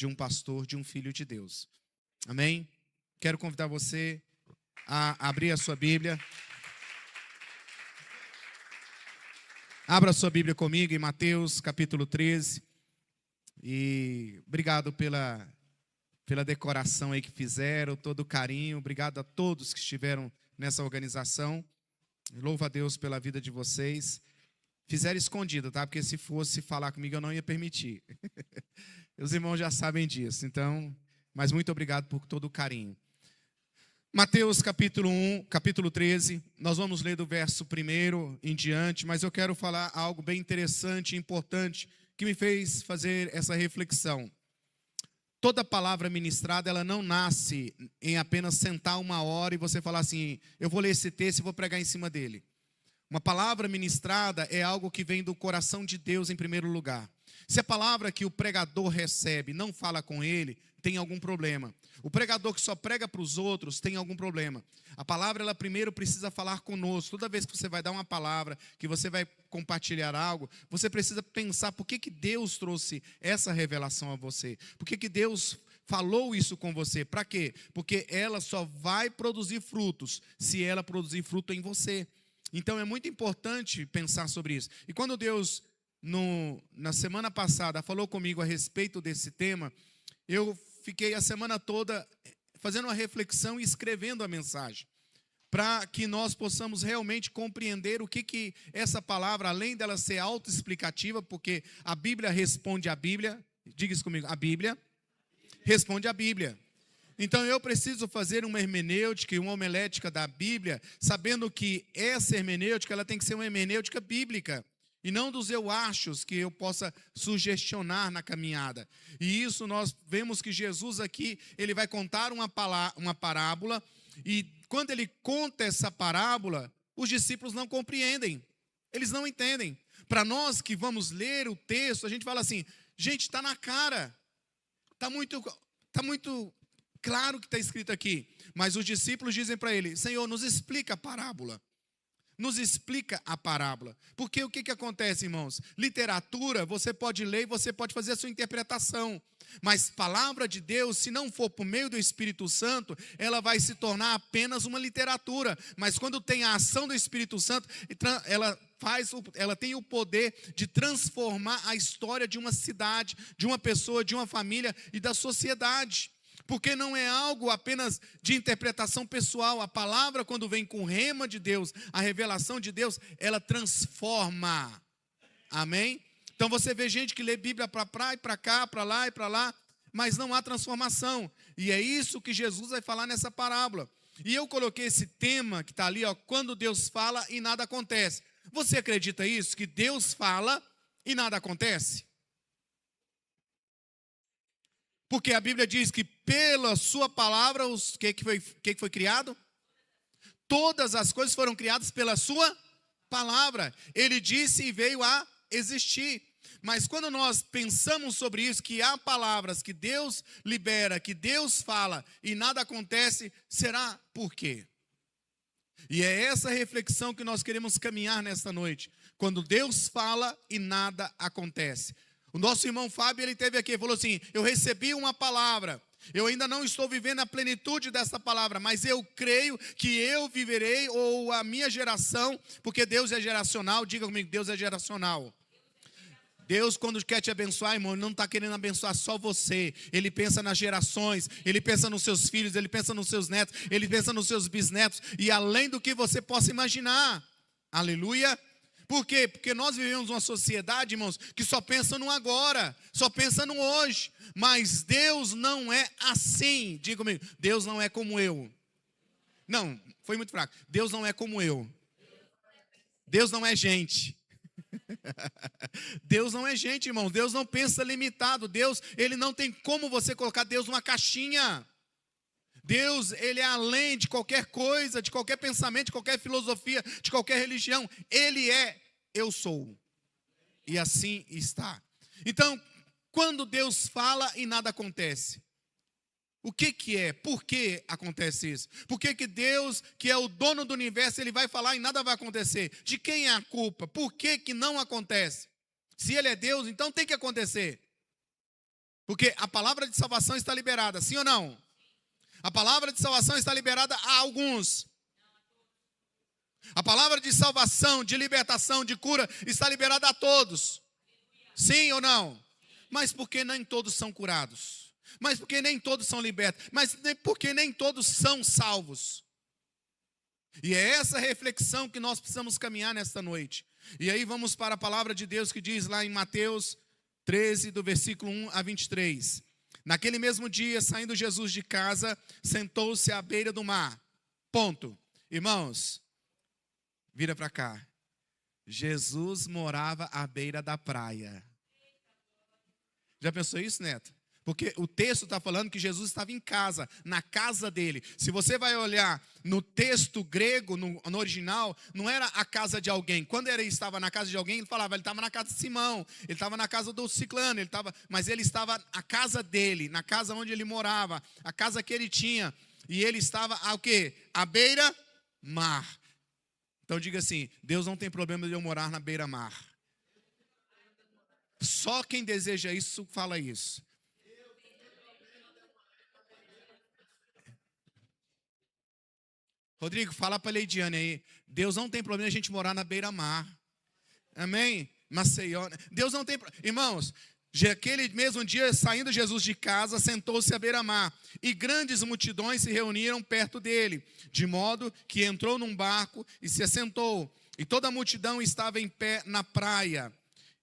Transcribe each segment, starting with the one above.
de um pastor, de um filho de Deus. Amém? Quero convidar você a abrir a sua Bíblia. Abra a sua Bíblia comigo em Mateus capítulo 13. E obrigado pela decoração aí que fizeram, todo o carinho. Obrigado a todos que estiveram nessa organização. Louvo a Deus pela vida de vocês. Fizeram escondido, tá? Porque se fosse falar comigo eu não ia permitir. Os irmãos já sabem disso. Então, mas muito obrigado por todo o carinho. Mateus capítulo 13, nós vamos ler do verso 1 em diante, mas eu quero falar algo bem interessante e importante que me fez fazer essa reflexão. Toda palavra ministrada, ela não nasce em apenas sentar uma hora e você falar assim, eu vou ler esse texto e vou pregar em cima dele. Uma palavra ministrada é algo que vem do coração de Deus em primeiro lugar. Se a palavra que o pregador recebe não fala com ele, tem algum problema. O pregador que só prega para os outros tem algum problema. A palavra, ela primeiro precisa falar conosco. Toda vez que você vai dar uma palavra, que você vai compartilhar algo, você precisa pensar por que Deus trouxe essa revelação a você. Por que Deus falou isso com você? Para quê? Porque ela só vai produzir frutos se ela produzir fruto em você. Então é muito importante pensar sobre isso. E quando Deus, na semana passada, falou comigo a respeito desse tema, eu fiquei a semana toda fazendo uma reflexão e escrevendo a mensagem, para que nós possamos realmente compreender o que essa palavra, além dela ser autoexplicativa, porque a Bíblia responde à Bíblia, diga isso comigo, a Bíblia responde à Bíblia. Então eu preciso fazer uma hermenêutica e uma homilética da Bíblia, sabendo que essa hermenêutica ela tem que ser uma hermenêutica bíblica, e não dos eu achos que eu possa sugestionar na caminhada. E isso nós vemos que Jesus aqui, ele vai contar uma parábola, e quando ele conta essa parábola, os discípulos não compreendem, eles não entendem. Para nós que vamos ler o texto, a gente fala assim, gente, está na cara, está muito claro o que está escrito aqui. Mas os discípulos dizem para ele, Senhor, nos explica a parábola. Nos explica a parábola. Porque o que acontece, irmãos? Literatura, você pode ler e você pode fazer a sua interpretação. Mas palavra de Deus, se não for por meio do Espírito Santo, ela vai se tornar apenas uma literatura. Mas quando tem a ação do Espírito Santo, ela tem o poder de transformar a história de uma cidade, de uma pessoa, de uma família e da sociedade. Porque não é algo apenas de interpretação pessoal. A palavra, quando vem com o rema de Deus, a revelação de Deus, ela transforma. Amém? Então você vê gente que lê Bíblia para cá e para lá e para lá, mas não há transformação. E é isso que Jesus vai falar nessa parábola. E eu coloquei esse tema que está ali, ó, quando Deus fala e nada acontece. Você acredita isso? Que Deus fala e nada acontece? Porque a Bíblia diz que pela sua palavra, o que foi criado? Todas as coisas foram criadas pela sua palavra. Ele disse e veio a existir. Mas quando nós pensamos sobre isso, que há palavras que Deus libera, que Deus fala e nada acontece, será por quê? E é essa reflexão que nós queremos caminhar nesta noite. Quando Deus fala e nada acontece. O nosso irmão Fábio, ele teve aqui, falou assim, eu recebi uma palavra, eu ainda não estou vivendo a plenitude dessa palavra, mas eu creio que eu viverei, ou a minha geração, porque Deus é geracional, diga comigo, Deus é geracional. Deus, quando quer te abençoar, irmão, Ele não está querendo abençoar só você, Ele pensa nas gerações, Ele pensa nos seus filhos, Ele pensa nos seus netos, Ele pensa nos seus bisnetos, e além do que você possa imaginar, aleluia. Por quê? Porque nós vivemos uma sociedade, irmãos, que só pensa no agora, só pensa no hoje. Mas Deus não é assim. Diga comigo, Deus não é como eu. Não, foi muito fraco. Deus não é como eu. Deus não é gente. Deus não é gente, irmãos. Deus não pensa limitado. Deus, Ele não tem como você colocar Deus numa caixinha. Deus, Ele é além de qualquer coisa, de qualquer pensamento, de qualquer filosofia, de qualquer religião. Ele é, eu sou. E assim está. Então, quando Deus fala e nada acontece, o que é? Por que acontece isso? Por que Deus, que é o dono do universo, Ele vai falar e nada vai acontecer? De quem é a culpa? Por que não acontece? Se Ele é Deus, então tem que acontecer. Porque a palavra de salvação está liberada, sim ou não? A palavra de salvação está liberada a alguns. A palavra de salvação, de libertação, de cura está liberada a todos. Sim ou não? Mas por que nem todos são curados? Mas por que nem todos são libertos? Mas por que nem todos são salvos? E é essa reflexão que nós precisamos caminhar nesta noite. E aí vamos para a palavra de Deus que diz lá em Mateus 13, do versículo 1 a 23. Naquele mesmo dia, saindo Jesus de casa, sentou-se à beira do mar. Ponto. Irmãos, vira para cá. Jesus morava à beira da praia. Já pensou isso, Neto? Porque o texto está falando que Jesus estava em casa, na casa dele. Se você vai olhar no texto grego, no original, não era a casa de alguém. Quando ele estava na casa de alguém, ele falava, ele estava na casa de Simão, ele estava na casa do ciclano, mas ele estava na casa dele, na casa onde ele morava, a casa que ele tinha. E ele estava ao quê? À beira-mar. Então diga assim, Deus não tem problema de eu morar na beira-mar. Só quem deseja isso, fala isso. Rodrigo, fala para a Leidiane aí. Deus não tem problema a gente morar na beira-mar. Amém? Maceió. Deus não tem problema. Irmãos, aquele mesmo dia, saindo Jesus de casa, sentou-se à beira-mar. E grandes multidões se reuniram perto dele. De modo que entrou num barco e se assentou. E toda a multidão estava em pé na praia.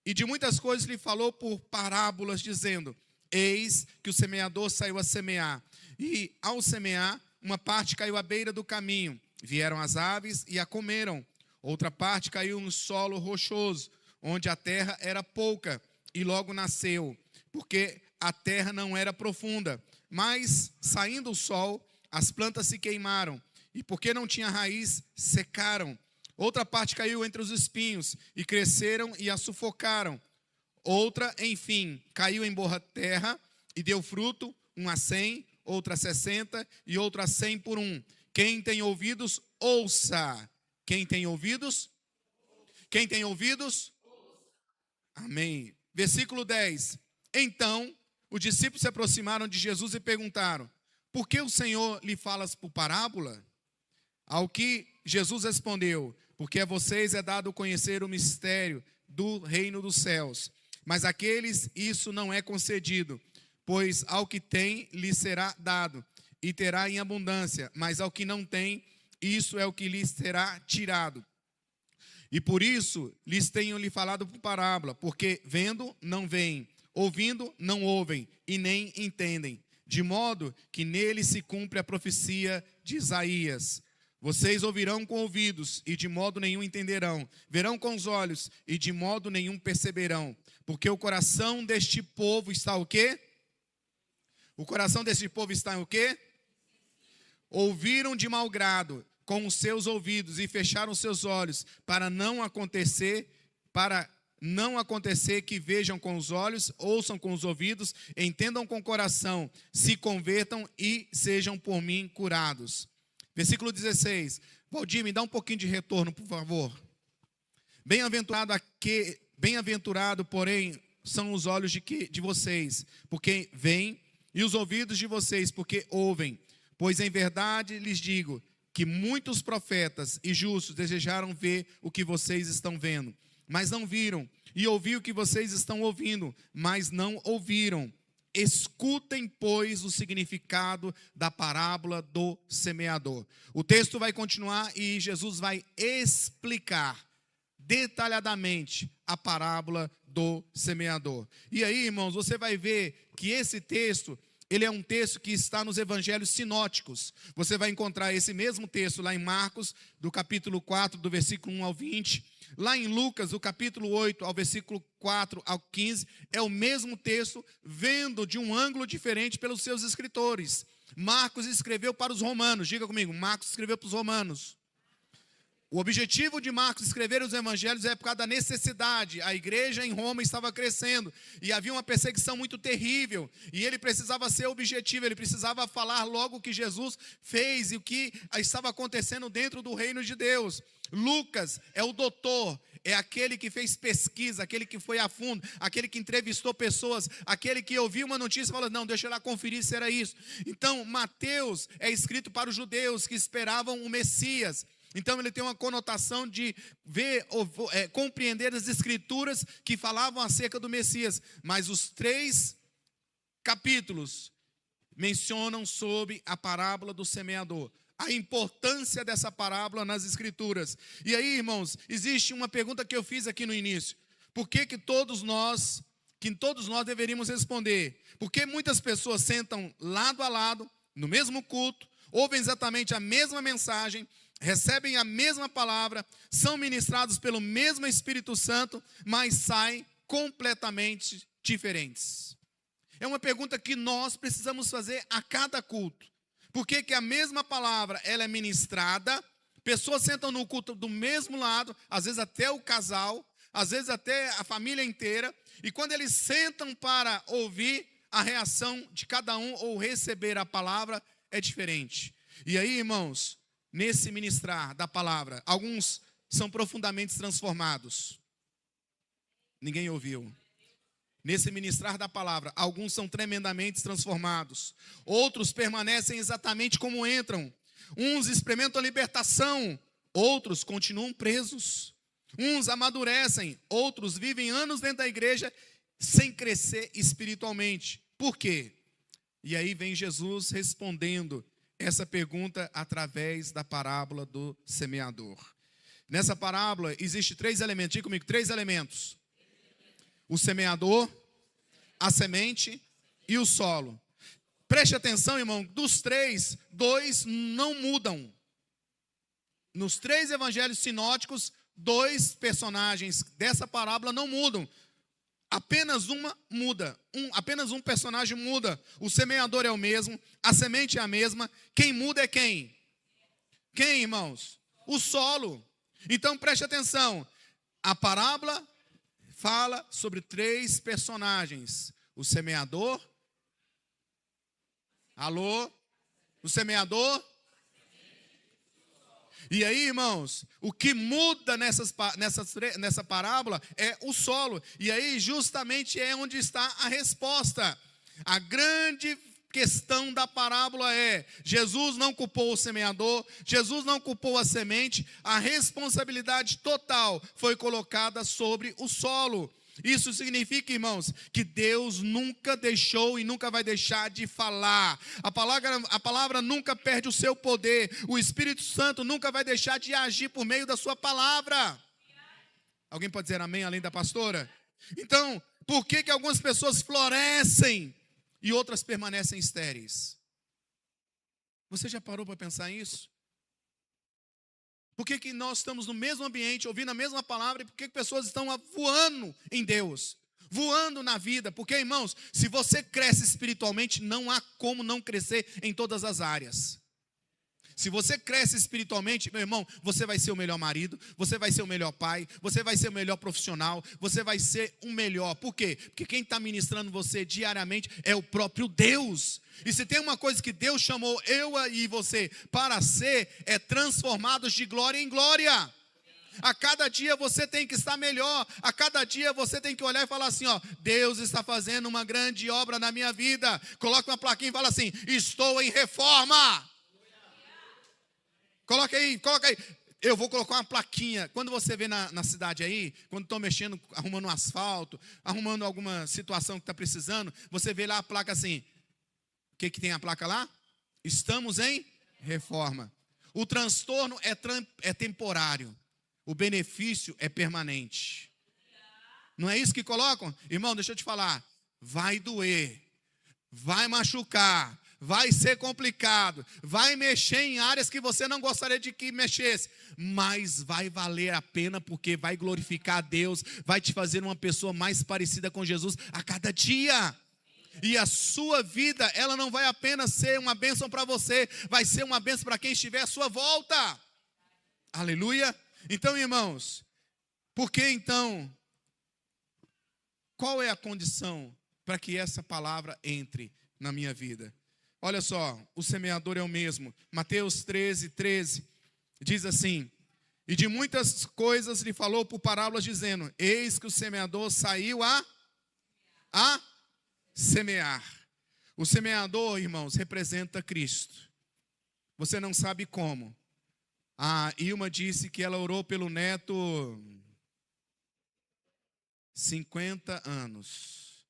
E de muitas coisas lhe falou por parábolas, dizendo: eis que o semeador saiu a semear. E ao semear, uma parte caiu à beira do caminho, vieram as aves e a comeram. Outra parte caiu no solo rochoso, onde a terra era pouca, e logo nasceu, porque a terra não era profunda. Mas, saindo o sol, as plantas se queimaram, e porque não tinha raiz, secaram. Outra parte caiu entre os espinhos, e cresceram e a sufocaram. Outra, enfim, caiu em boa terra, e deu fruto, 1 a 100, outra a 60 e outra a 100 por 1. Quem tem ouvidos, ouça. Quem tem ouvidos? Quem tem ouvidos? Amém. Versículo 10. Então, os discípulos se aproximaram de Jesus e perguntaram: por que o Senhor lhe falas por parábola? Ao que Jesus respondeu: porque a vocês é dado conhecer o mistério do reino dos céus, mas àqueles isso não é concedido. Pois ao que tem, lhe será dado, e terá em abundância, mas ao que não tem, isso é o que lhe será tirado. E por isso lhes tenho-lhe falado por parábola, porque vendo, não veem, ouvindo, não ouvem, e nem entendem, de modo que nele se cumpre a profecia de Isaías. Vocês ouvirão com ouvidos, e de modo nenhum entenderão, verão com os olhos, e de modo nenhum perceberão, porque o coração deste povo está o quê? O coração desse povo está em o quê? Ouviram de mau grado com os seus ouvidos e fecharam os seus olhos, para não acontecer que vejam com os olhos, ouçam com os ouvidos, entendam com o coração, se convertam e sejam por mim curados. Versículo 16. Valdir, me dá um pouquinho de retorno, por favor. Bem-aventurado, porém, são os olhos de vocês, porque veem, e os ouvidos de vocês, porque ouvem. Pois em verdade lhes digo que muitos profetas e justos desejaram ver o que vocês estão vendo, mas não viram, e ouvir o que vocês estão ouvindo, mas não ouviram. Escutem, pois, o significado da parábola do semeador. O texto vai continuar e Jesus vai explicar detalhadamente a parábola do semeador. E aí, irmãos, você vai ver que esse texto, ele é um texto que está nos evangelhos sinóticos. Você vai encontrar esse mesmo texto lá em Marcos, do capítulo 4, do versículo 1 ao 20. Lá em Lucas, do capítulo 8, ao versículo 4 ao 15. É o mesmo texto, vendo de um ângulo diferente pelos seus escritores. Marcos escreveu para os romanos. Diga comigo, Marcos escreveu para os romanos. O objetivo de Marcos escrever os evangelhos é por causa da necessidade. A igreja em Roma estava crescendo e havia uma perseguição muito terrível. E ele precisava ser objetivo, ele precisava falar logo o que Jesus fez e o que estava acontecendo dentro do reino de Deus. Lucas é o doutor, é aquele que fez pesquisa, aquele que foi a fundo, aquele que entrevistou pessoas, aquele que ouviu uma notícia e falou, não, deixa eu lá conferir se era isso. Então, Mateus é escrito para os judeus que esperavam o Messias. Então ele tem uma conotação de ver, compreender as escrituras que falavam acerca do Messias. Mas os 3 capítulos mencionam sobre a parábola do semeador. A importância dessa parábola nas escrituras. E aí, irmãos, existe uma pergunta que eu fiz aqui no início. Por que todos nós deveríamos responder? Porque muitas pessoas sentam lado a lado, no mesmo culto, ouvem exatamente a mesma mensagem, recebem a mesma palavra, são ministrados pelo mesmo Espírito Santo, mas saem completamente diferentes. É uma pergunta que nós precisamos fazer a cada culto. Por que a mesma palavra ela é ministrada, pessoas sentam no culto do mesmo lado, às vezes até o casal, às vezes até a família inteira, e quando eles sentam para ouvir, a reação de cada um ou receber a palavra é diferente. E aí, irmãos, nesse ministrar da palavra, alguns são profundamente transformados. Ninguém ouviu. Nesse ministrar da palavra, alguns são tremendamente transformados. Outros permanecem exatamente como entram. Uns experimentam a libertação, outros continuam presos. Uns amadurecem, outros vivem anos dentro da igreja sem crescer espiritualmente. Por quê? E aí vem Jesus respondendo essa pergunta através da parábola do semeador. Nessa parábola existe 3 elementos. Diga comigo, 3 elementos. O semeador, a semente e o solo. Preste atenção, irmão, dos 3, 2 não mudam. Nos 3 evangelhos sinóticos, 2 personagens dessa parábola não mudam. Apenas uma muda, apenas um personagem muda. O semeador é o mesmo, a semente é a mesma. Quem muda é quem? Quem, irmãos? O solo. Então preste atenção, a parábola fala sobre 3 personagens. O semeador, alô? O semeador. E aí, irmãos, o que muda nessa parábola é o solo. E aí, justamente, é onde está a resposta. A grande questão da parábola é: Jesus não culpou o semeador, Jesus não culpou a semente, a responsabilidade total foi colocada sobre o solo. Isso significa, irmãos, que Deus nunca deixou e nunca vai deixar de falar. A palavra nunca perde o seu poder. O Espírito Santo nunca vai deixar de agir por meio da sua palavra. Alguém pode dizer amém além da pastora? Então, por que algumas pessoas florescem e outras permanecem estéreis? Você já parou para pensar nisso? Por que nós estamos no mesmo ambiente, ouvindo a mesma palavra, e por que pessoas estão voando em Deus, voando na vida? Porque, irmãos, se você cresce espiritualmente, não há como não crescer em todas as áreas. Se você cresce espiritualmente, meu irmão, você vai ser o melhor marido, você vai ser o melhor pai, você vai ser o melhor profissional, você vai ser o melhor. Por quê? Porque quem está ministrando você diariamente é o próprio Deus. E se tem uma coisa que Deus chamou eu e você para ser, é transformados de glória em glória. A cada dia você tem que estar melhor. A cada dia você tem que olhar e falar assim, ó, Deus está fazendo uma grande obra na minha vida. Coloca uma plaquinha e fala assim, estou em reforma. Coloca aí. Eu vou colocar uma plaquinha. Quando você vê na cidade aí, quando estão mexendo, arrumando um asfalto, arrumando alguma situação que está precisando, você vê lá a placa assim. O que tem a placa lá? Estamos em reforma. O transtorno é temporário. O benefício é permanente. Não é isso que colocam? Irmão, deixa eu te falar. Vai doer. Vai machucar. Vai ser complicado, vai mexer em áreas que você não gostaria de que mexesse, mas vai valer a pena, porque vai glorificar a Deus, vai te fazer uma pessoa mais parecida com Jesus a cada dia. E a sua vida, ela não vai apenas ser uma bênção para você, vai ser uma bênção para quem estiver à sua volta. Aleluia. Então, irmãos, por que então, qual é a condição para que essa palavra entre na minha vida? Olha só, o semeador é o mesmo. Mateus 13:13 diz assim: e de muitas coisas lhe falou por parábolas, dizendo: eis que o semeador saiu a semear. O semeador, irmãos, representa Cristo. Você não sabe como. A Ilma disse que ela orou pelo neto 50 anos.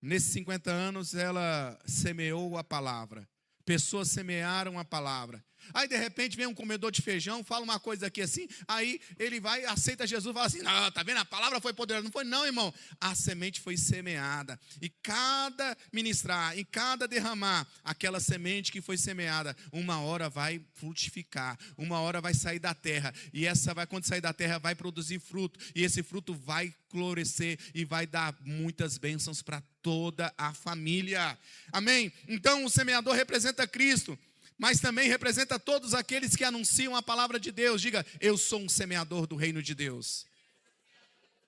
Nesses 50 anos ela semeou a palavra. Pessoas semearam a palavra. Aí de repente vem um comedor de feijão, fala uma coisa aqui assim, aí ele vai, aceita Jesus e fala assim: não, tá vendo, a palavra foi poderosa. Não foi não, irmão, a semente foi semeada. E cada ministrar, em cada derramar, aquela semente que foi semeada, uma hora vai frutificar, uma hora vai sair da terra. E essa vai, quando sair da terra, vai produzir fruto. E esse fruto vai florescer e vai dar muitas bênçãos para toda a família. Amém? Então o semeador representa Cristo, mas também representa todos aqueles que anunciam a palavra de Deus. Diga: eu sou um semeador do reino de Deus.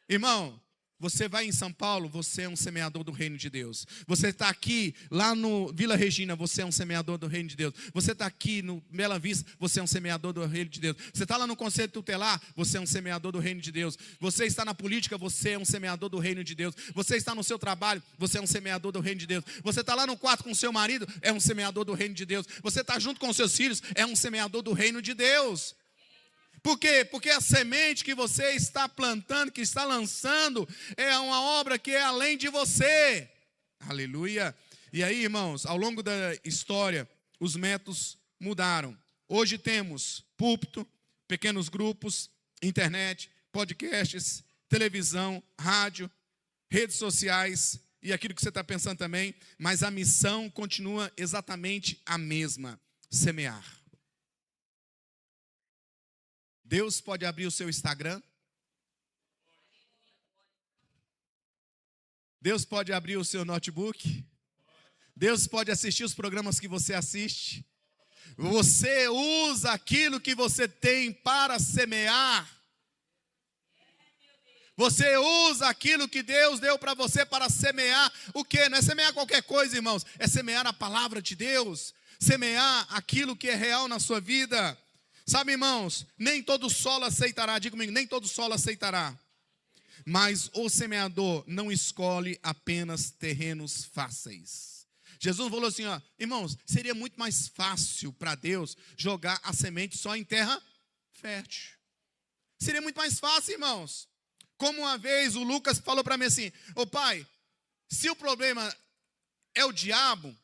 Irmão, você vai em São Paulo, você é um semeador do reino de Deus. Você está aqui, lá no Vila Regina, você é um semeador do reino de Deus. Você está aqui no Bela Vista, você é um semeador do reino de Deus. Você está lá no Conselho Tutelar, você é um semeador do reino de Deus. Você está na política, você é um semeador do reino de Deus. Você está no seu trabalho, você é um semeador do reino de Deus. Você está lá no quarto com o seu marido, é um semeador do reino de Deus. Você está junto com os seus filhos, é um semeador do reino de Deus. Por quê? Porque a semente que você está plantando, que está lançando, é uma obra que é além de você. Aleluia. E aí, irmãos, ao longo da história, os métodos mudaram. Hoje temos púlpito, pequenos grupos, internet, podcasts, televisão, rádio, redes sociais e aquilo que você está pensando também, mas a missão continua exatamente a mesma: semear. Deus pode abrir o seu Instagram. Deus pode abrir o seu notebook. Deus pode assistir os programas que você assiste. Você usa aquilo que você tem para semear. Você usa aquilo que Deus deu para você para semear. O quê? Não é semear qualquer coisa, irmãos. É semear a palavra de Deus. Semear aquilo que é real na sua vida. Sabe, irmãos, nem todo solo aceitará. Diga comigo, nem todo solo aceitará. Mas o semeador não escolhe apenas terrenos fáceis. Jesus falou assim, ó, irmãos, seria muito mais fácil para Deus jogar a semente só em terra fértil. Seria muito mais fácil, irmãos. Como uma vez o Lucas falou para mim assim: ô pai, se o problema é o diabo,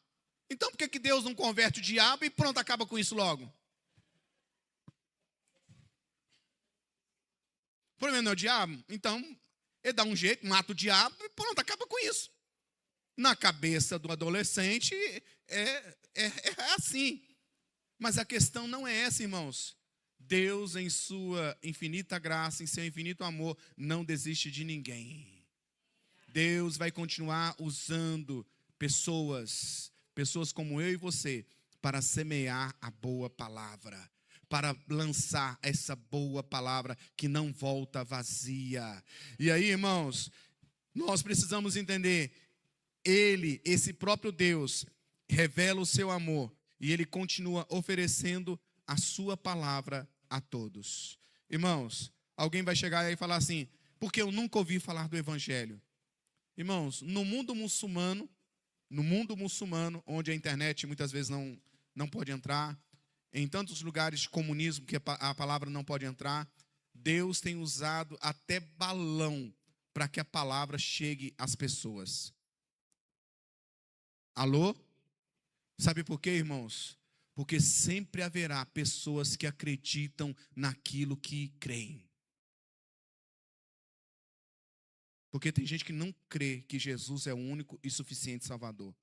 então por que Deus não converte o diabo e pronto, acaba com isso logo? O problema não é o diabo? Então, ele dá um jeito, mata o diabo e pronto, acaba com isso. Na cabeça do adolescente é assim. Mas a questão não é essa, irmãos. Deus, em sua infinita graça, em seu infinito amor, não desiste de ninguém. Deus vai continuar usando pessoas como eu e você, para semear a boa palavra, para lançar essa boa palavra que não volta vazia. E aí, irmãos, nós precisamos entender, esse próprio Deus, revela o seu amor, e Ele continua oferecendo a sua palavra a todos. Irmãos, alguém vai chegar aí e falar assim: porque eu nunca ouvi falar do Evangelho. Irmãos, no mundo muçulmano, onde a internet muitas vezes não pode entrar, em tantos lugares de comunismo que a palavra não pode entrar, Deus tem usado até balão para que a palavra chegue às pessoas. Alô? Sabe por quê, irmãos? Porque sempre haverá pessoas que acreditam naquilo que creem. Porque tem gente que não crê que Jesus é o único e suficiente Salvador.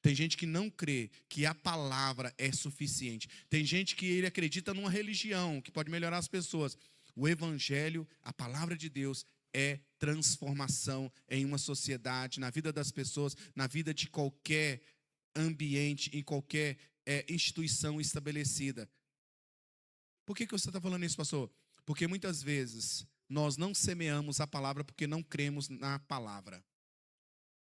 Tem gente que não crê que a palavra é suficiente. Tem gente que ele acredita numa religião que pode melhorar as pessoas. O Evangelho, a palavra de Deus, é transformação em uma sociedade, na vida das pessoas, na vida de qualquer ambiente, em qualquer instituição estabelecida. Por que você está falando isso, pastor? Porque muitas vezes nós não semeamos a palavra porque não cremos na palavra.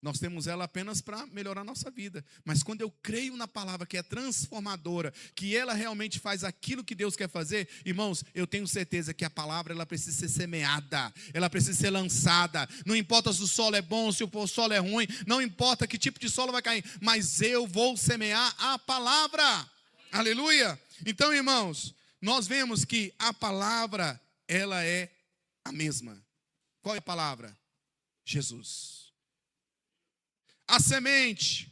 Nós temos ela apenas para melhorar a nossa vida. Mas quando eu creio na palavra que é transformadora, que ela realmente faz aquilo que Deus quer fazer, irmãos, eu tenho certeza que a palavra ela precisa ser semeada, ela precisa ser lançada. Não importa se o solo é bom, se o solo é ruim, não importa que tipo de solo vai cair, mas eu vou semear a palavra. Aleluia! Então, irmãos, nós vemos que a palavra, ela é a mesma. Qual é a palavra? Jesus. A semente.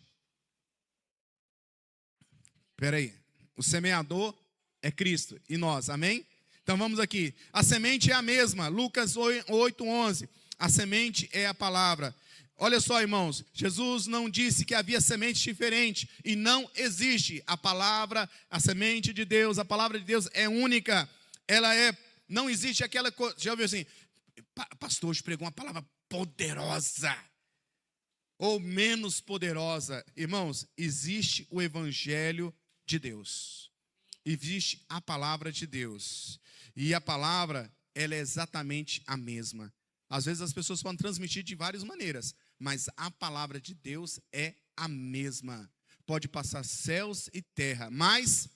Espera aí. O semeador é Cristo e nós, amém? Então vamos aqui. A semente é a mesma. Lucas 8:11. A semente é a palavra. Olha só, irmãos. Jesus não disse que havia semente diferente. E não existe. A palavra, a semente de Deus, a palavra de Deus é única. Ela é, não existe aquela coisa. Já ouviu assim? Pastor, hoje pregou uma palavra poderosa. Ou menos poderosa. Irmãos, existe o Evangelho de Deus. Existe a palavra de Deus. E a palavra, ela é exatamente a mesma. Às vezes as pessoas podem transmitir de várias maneiras, mas a palavra de Deus é a mesma. Pode passar céus e terra, mas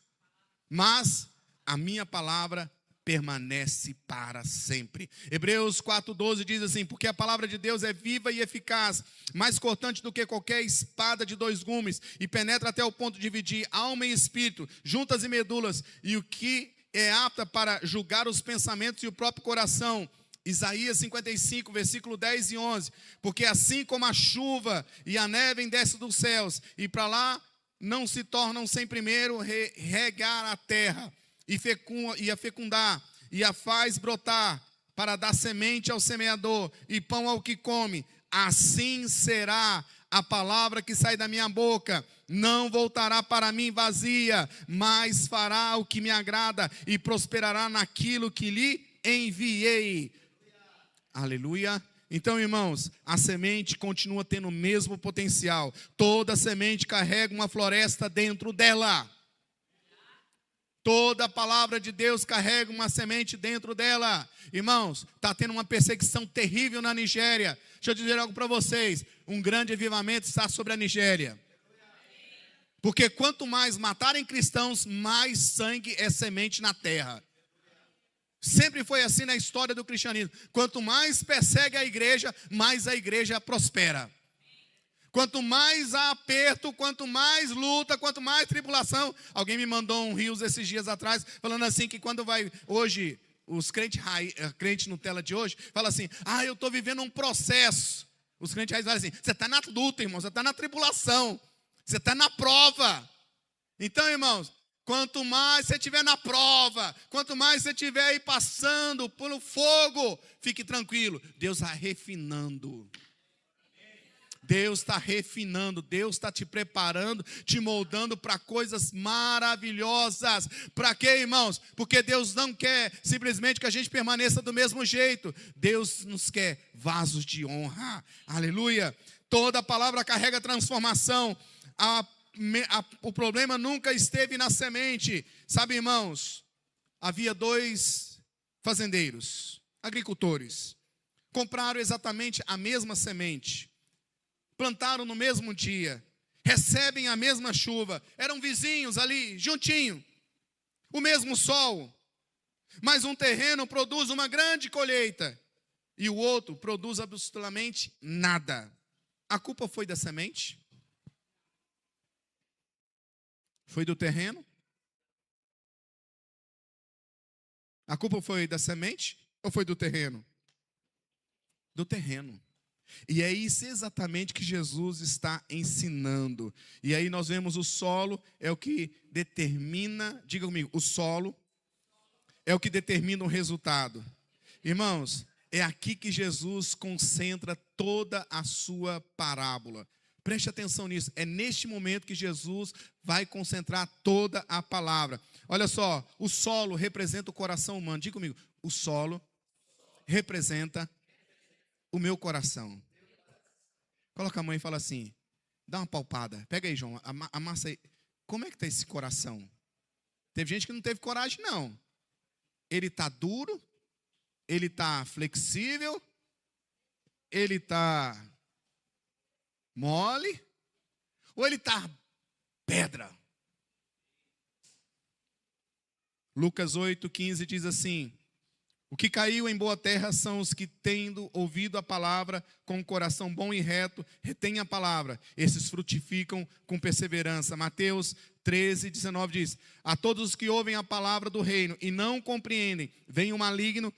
a minha palavra permanece para sempre. Hebreus 4:12 diz assim: porque a palavra de Deus é viva e eficaz, mais cortante do que qualquer espada de 2 gumes, e penetra até o ponto de dividir alma e espírito, juntas e medulas, e o que é apta para julgar os pensamentos e o próprio coração. Isaías 55, versículo 10 e 11. Porque assim como a chuva e a neve descem dos céus, e para lá não se tornam sem primeiro regar a terra, e a fecundar, e a faz brotar, para dar semente ao semeador, e pão ao que come, assim será a palavra que sai da minha boca. Não voltará para mim vazia, mas fará o que me agrada, e prosperará naquilo que lhe enviei. Aleluia. Então, irmãos, a semente continua tendo o mesmo potencial. Toda semente carrega uma floresta dentro dela. Toda a palavra de Deus carrega uma semente dentro dela. Irmãos, está tendo uma perseguição terrível na Nigéria. Deixa eu dizer algo para vocês. Um grande avivamento está sobre a Nigéria. Porque quanto mais matarem cristãos, mais sangue é semente na terra. Sempre foi assim na história do cristianismo. Quanto mais persegue a igreja, mais a igreja prospera. Quanto mais há aperto, quanto mais luta, quanto mais tribulação. Alguém me mandou um rios esses dias atrás, falando assim que quando vai hoje, os crentes Nutella de hoje, falam assim: eu estou vivendo um processo. Os crentes raiz falam assim: você está na luta, irmão, você está na tribulação, você está na prova. Então, irmãos, quanto mais você estiver na prova, quanto mais você estiver aí passando pelo fogo, fique tranquilo, Deus está refinando. Deus está refinando, Deus está te preparando, te moldando para coisas maravilhosas. Para quê, irmãos? Porque Deus não quer simplesmente que a gente permaneça do mesmo jeito. Deus nos quer vasos de honra. Aleluia. Toda palavra carrega transformação. O problema nunca esteve na semente. Sabe, irmãos, havia 2 fazendeiros, agricultores. Compraram exatamente a mesma semente. Plantaram no mesmo dia, recebem a mesma chuva, eram vizinhos ali, juntinho, o mesmo sol, mas um terreno produz uma grande colheita, e o outro produz absolutamente nada. A culpa foi da semente? Foi do terreno? A culpa foi da semente ou foi do terreno? Do terreno. E é isso exatamente que Jesus está ensinando. E aí nós vemos o solo é o que determina, diga comigo, o solo é o que determina o resultado. Irmãos, é aqui que Jesus concentra toda a sua parábola. Preste atenção nisso, é neste momento que Jesus vai concentrar toda a palavra. Olha só, o solo representa o coração humano. Diga comigo, o solo representa o meu coração. Coloca a mão e fala assim, dá uma palpada. Pega aí, João, amassa aí. Como é que está esse coração? Teve gente que não teve coragem, não. Ele está duro? Ele está flexível? Ele está mole? Ou ele está pedra? Lucas 8:15 diz assim: o que caiu em boa terra são os que, tendo ouvido a palavra com um coração bom e reto, retêm a palavra. Esses frutificam com perseverança. Mateus 13:19 diz: a todos os que ouvem a palavra do reino e não compreendem, vem o maligno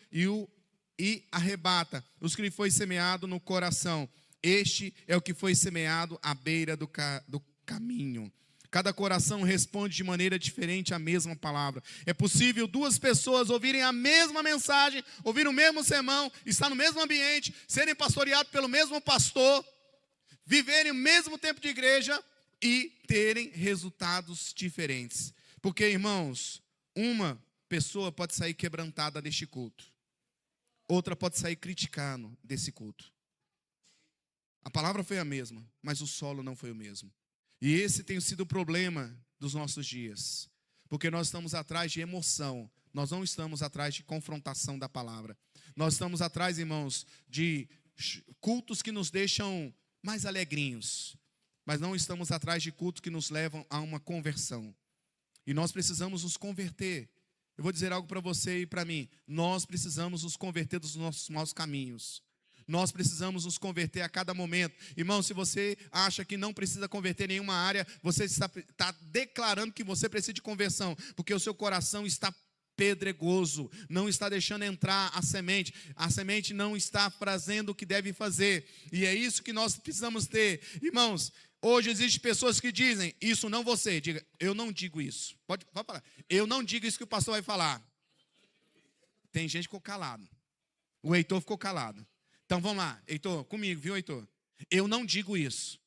e arrebata os que lhe foi semeado no coração. Este é o que foi semeado à beira do caminho. Cada coração responde de maneira diferente à mesma palavra. É possível duas pessoas ouvirem a mesma mensagem, ouvirem o mesmo sermão, estar no mesmo ambiente, serem pastoreados pelo mesmo pastor, viverem o mesmo tempo de igreja e terem resultados diferentes. Porque, irmãos, uma pessoa pode sair quebrantada deste culto, outra pode sair criticando desse culto. A palavra foi a mesma, mas o solo não foi o mesmo. E esse tem sido o problema dos nossos dias, porque nós estamos atrás de emoção, nós não estamos atrás de confrontação da palavra. Nós estamos atrás, irmãos, de cultos que nos deixam mais alegrinhos, mas não estamos atrás de cultos que nos levam a uma conversão. E nós precisamos nos converter. Eu vou dizer algo para você e para mim: nós precisamos nos converter dos nossos maus caminhos. Nós precisamos nos converter a cada momento. Irmão, se você acha que não precisa converter em nenhuma área, você está declarando que você precisa de conversão, porque o seu coração está pedregoso, não está deixando entrar a semente não está fazendo o que deve fazer, e é isso que nós precisamos ter. Irmãos, hoje existem pessoas que dizem, isso não você, diga, eu não digo isso, pode falar, eu não digo isso que o pastor vai falar. Tem gente que ficou calado, o Heitor ficou calado. Então vamos lá, Heitor, comigo, viu, Heitor? Eu não digo isso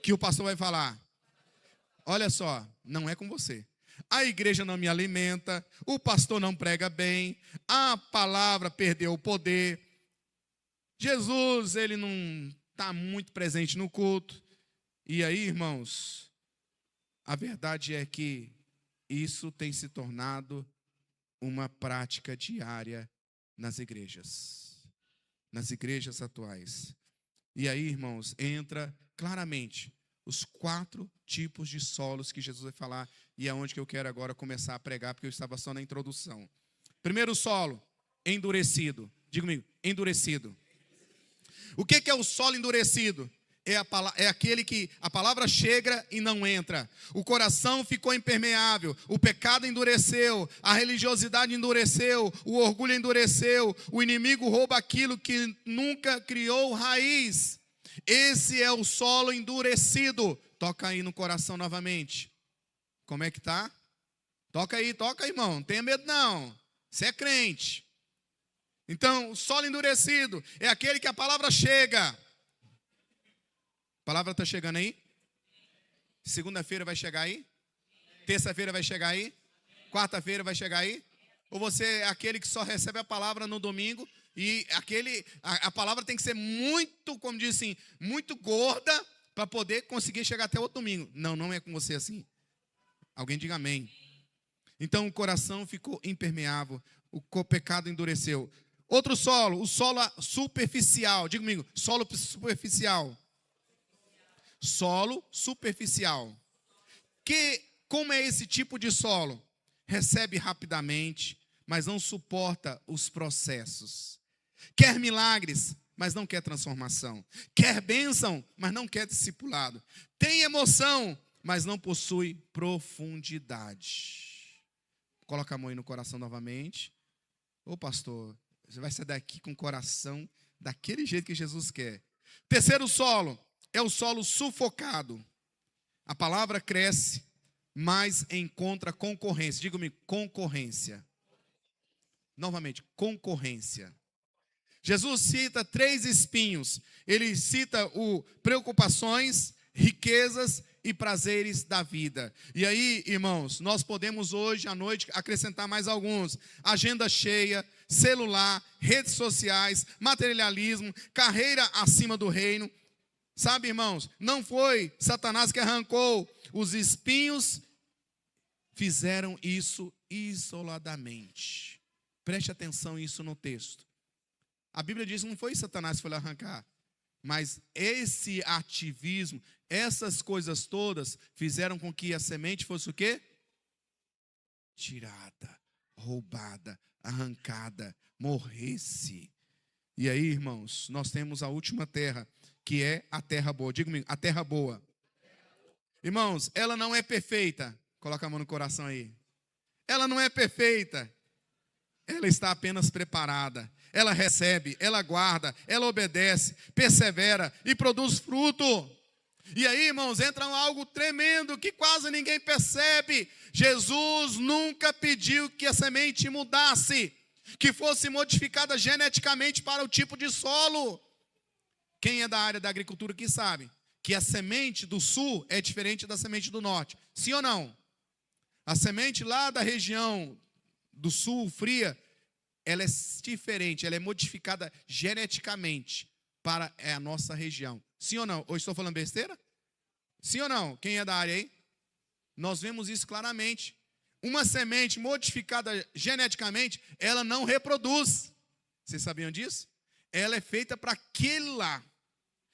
que o pastor vai falar. Olha só, não é com você. A igreja não me alimenta, o pastor não prega bem, a palavra perdeu o poder, Jesus, ele não está muito presente no culto. E aí, irmãos, a verdade é que isso tem se tornado uma prática diária nas igrejas atuais. E aí, irmãos, entra claramente os 4 tipos de solos que Jesus vai falar, e é onde que eu quero agora começar a pregar, porque eu estava só na introdução. Primeiro solo, endurecido. Diga comigo, endurecido. O que é o solo endurecido? É aquele que a palavra chega e não entra. O coração ficou impermeável, o pecado endureceu, a religiosidade endureceu, o orgulho endureceu, o inimigo rouba aquilo que nunca criou raiz. Esse é o solo endurecido. Toca aí no coração novamente. Como é que tá? Toca aí, irmão. Não tenha medo não. Você é crente. Então, o solo endurecido é aquele que a palavra chega. A palavra está chegando aí? Segunda-feira vai chegar aí? Terça-feira vai chegar aí? Quarta-feira vai chegar aí? Ou você é aquele que só recebe a palavra no domingo e a palavra tem que ser muito, como diz assim, muito gorda para poder conseguir chegar até outro domingo? Não, não é com você assim. Alguém diga amém. Então o coração ficou impermeável, o pecado endureceu. Outro solo, o solo superficial. Diga comigo, solo superficial. Solo superficial. Como é esse tipo de solo? Recebe rapidamente, mas não suporta os processos. Quer milagres, mas não quer transformação. Quer bênção, mas não quer discipulado. Tem emoção, mas não possui profundidade. Coloca a mão aí no coração novamente. Ô pastor, você vai sair daqui com o coração daquele jeito que Jesus quer. Terceiro solo é o solo sufocado. A palavra cresce, mas encontra concorrência. Diga-me, concorrência. Novamente, concorrência. Jesus cita 3 espinhos. Ele cita preocupações, riquezas e prazeres da vida. E aí, irmãos, nós podemos hoje à noite acrescentar mais alguns. Agenda cheia, celular, redes sociais, materialismo, carreira acima do reino. Sabe, irmãos, não foi Satanás que arrancou. Os espinhos fizeram isso isoladamente. Preste atenção nisso no texto. A Bíblia diz que não foi Satanás que foi lá arrancar, mas esse ativismo, essas coisas todas, fizeram com que a semente fosse o quê? Tirada, roubada, arrancada, morresse. E aí, irmãos, nós temos a última terra, que é a terra boa. Diga comigo, a terra boa. Irmãos, ela não é perfeita. Coloca a mão no coração aí. Ela não é perfeita. Ela está apenas preparada. Ela recebe, ela guarda, ela obedece, persevera e produz fruto. E aí, irmãos, entra algo tremendo que quase ninguém percebe. Jesus nunca pediu que a semente mudasse, que fosse modificada geneticamente para o tipo de solo. Quem é da área da agricultura aqui sabe que a semente do sul é diferente da semente do norte. Sim ou não? A semente lá da região do sul, fria, ela é diferente, ela é modificada geneticamente para a nossa região. Sim ou não? Ou estou falando besteira? Sim ou não? Quem é da área aí? Nós vemos isso claramente. Uma semente modificada geneticamente, ela não reproduz. Vocês sabiam disso? Ela é feita para aquele lá.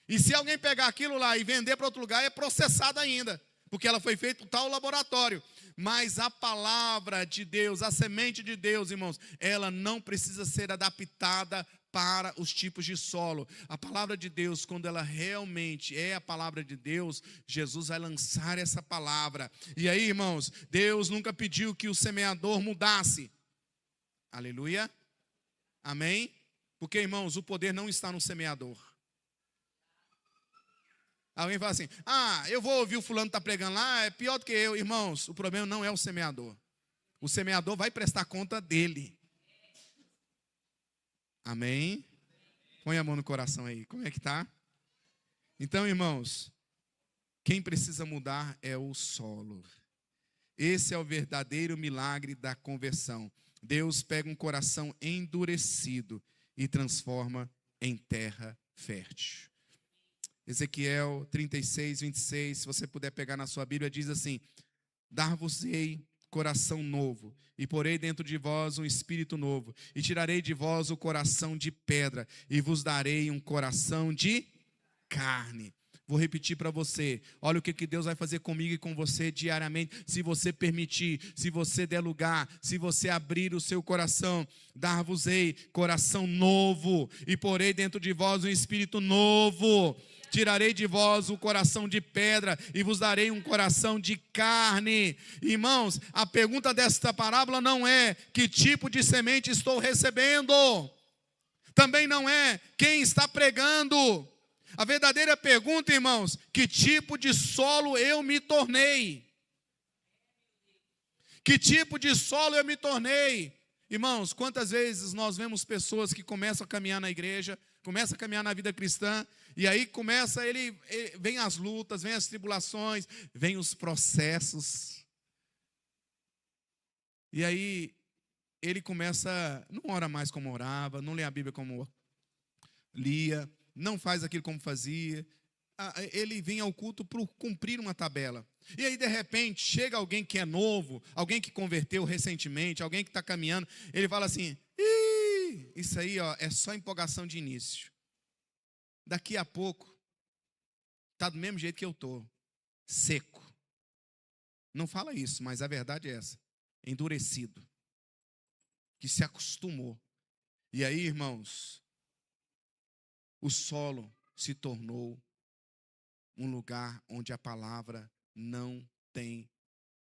E se alguém pegar aquilo lá e vender para outro lugar, é processada ainda, porque ela foi feita em tal laboratório. Mas a palavra de Deus, a semente de Deus, irmãos, ela não precisa ser adaptada para os tipos de solo. A palavra de Deus, quando ela realmente é a palavra de Deus, Jesus vai lançar essa palavra. E aí, irmãos, Deus nunca pediu que o semeador mudasse. Aleluia. Amém? Porque, irmãos, o poder não está no semeador. Alguém fala assim, eu vou ouvir o fulano está pregando lá, é pior do que eu. Irmãos, o problema não é o semeador. O semeador vai prestar conta dele. Amém? Põe a mão no coração aí, como é que está? Então, irmãos, quem precisa mudar é o solo. Esse é o verdadeiro milagre da conversão. Deus pega um coração endurecido e transforma em terra fértil. Ezequiel 36, 26, se você puder pegar na sua Bíblia, diz assim: dar-vos-ei coração novo, e porei dentro de vós um espírito novo, e tirarei de vós o coração de pedra, e vos darei um coração de carne. Vou repetir para você, olha o que Deus vai fazer comigo e com você diariamente, se você permitir, se você der lugar, se você abrir o seu coração. Dar-vos-ei coração novo, e porei dentro de vós um espírito novo. Tirarei de vós o coração de pedra e vos darei um coração de carne. Irmãos, a pergunta desta parábola não é que tipo de semente estou recebendo. Também não é quem está pregando. A verdadeira pergunta, irmãos, que tipo de solo eu me tornei? Que tipo de solo eu me tornei? Irmãos, quantas vezes nós vemos pessoas que começam a caminhar na igreja, começam a caminhar na vida cristã, e aí vem as lutas, vem as tribulações, vem os processos. E aí ele começa, não ora mais como orava, não lê a Bíblia como lia, não faz aquilo como fazia. Ele vem ao culto por cumprir uma tabela. E aí de repente chega alguém que é novo, alguém que converteu recentemente, alguém que está caminhando, ele fala assim, isso aí é só empolgação de início. Daqui a pouco, está do mesmo jeito que eu estou, seco. Não fala isso, mas a verdade é essa, endurecido, que se acostumou. E aí, irmãos, o solo se tornou um lugar onde a palavra não tem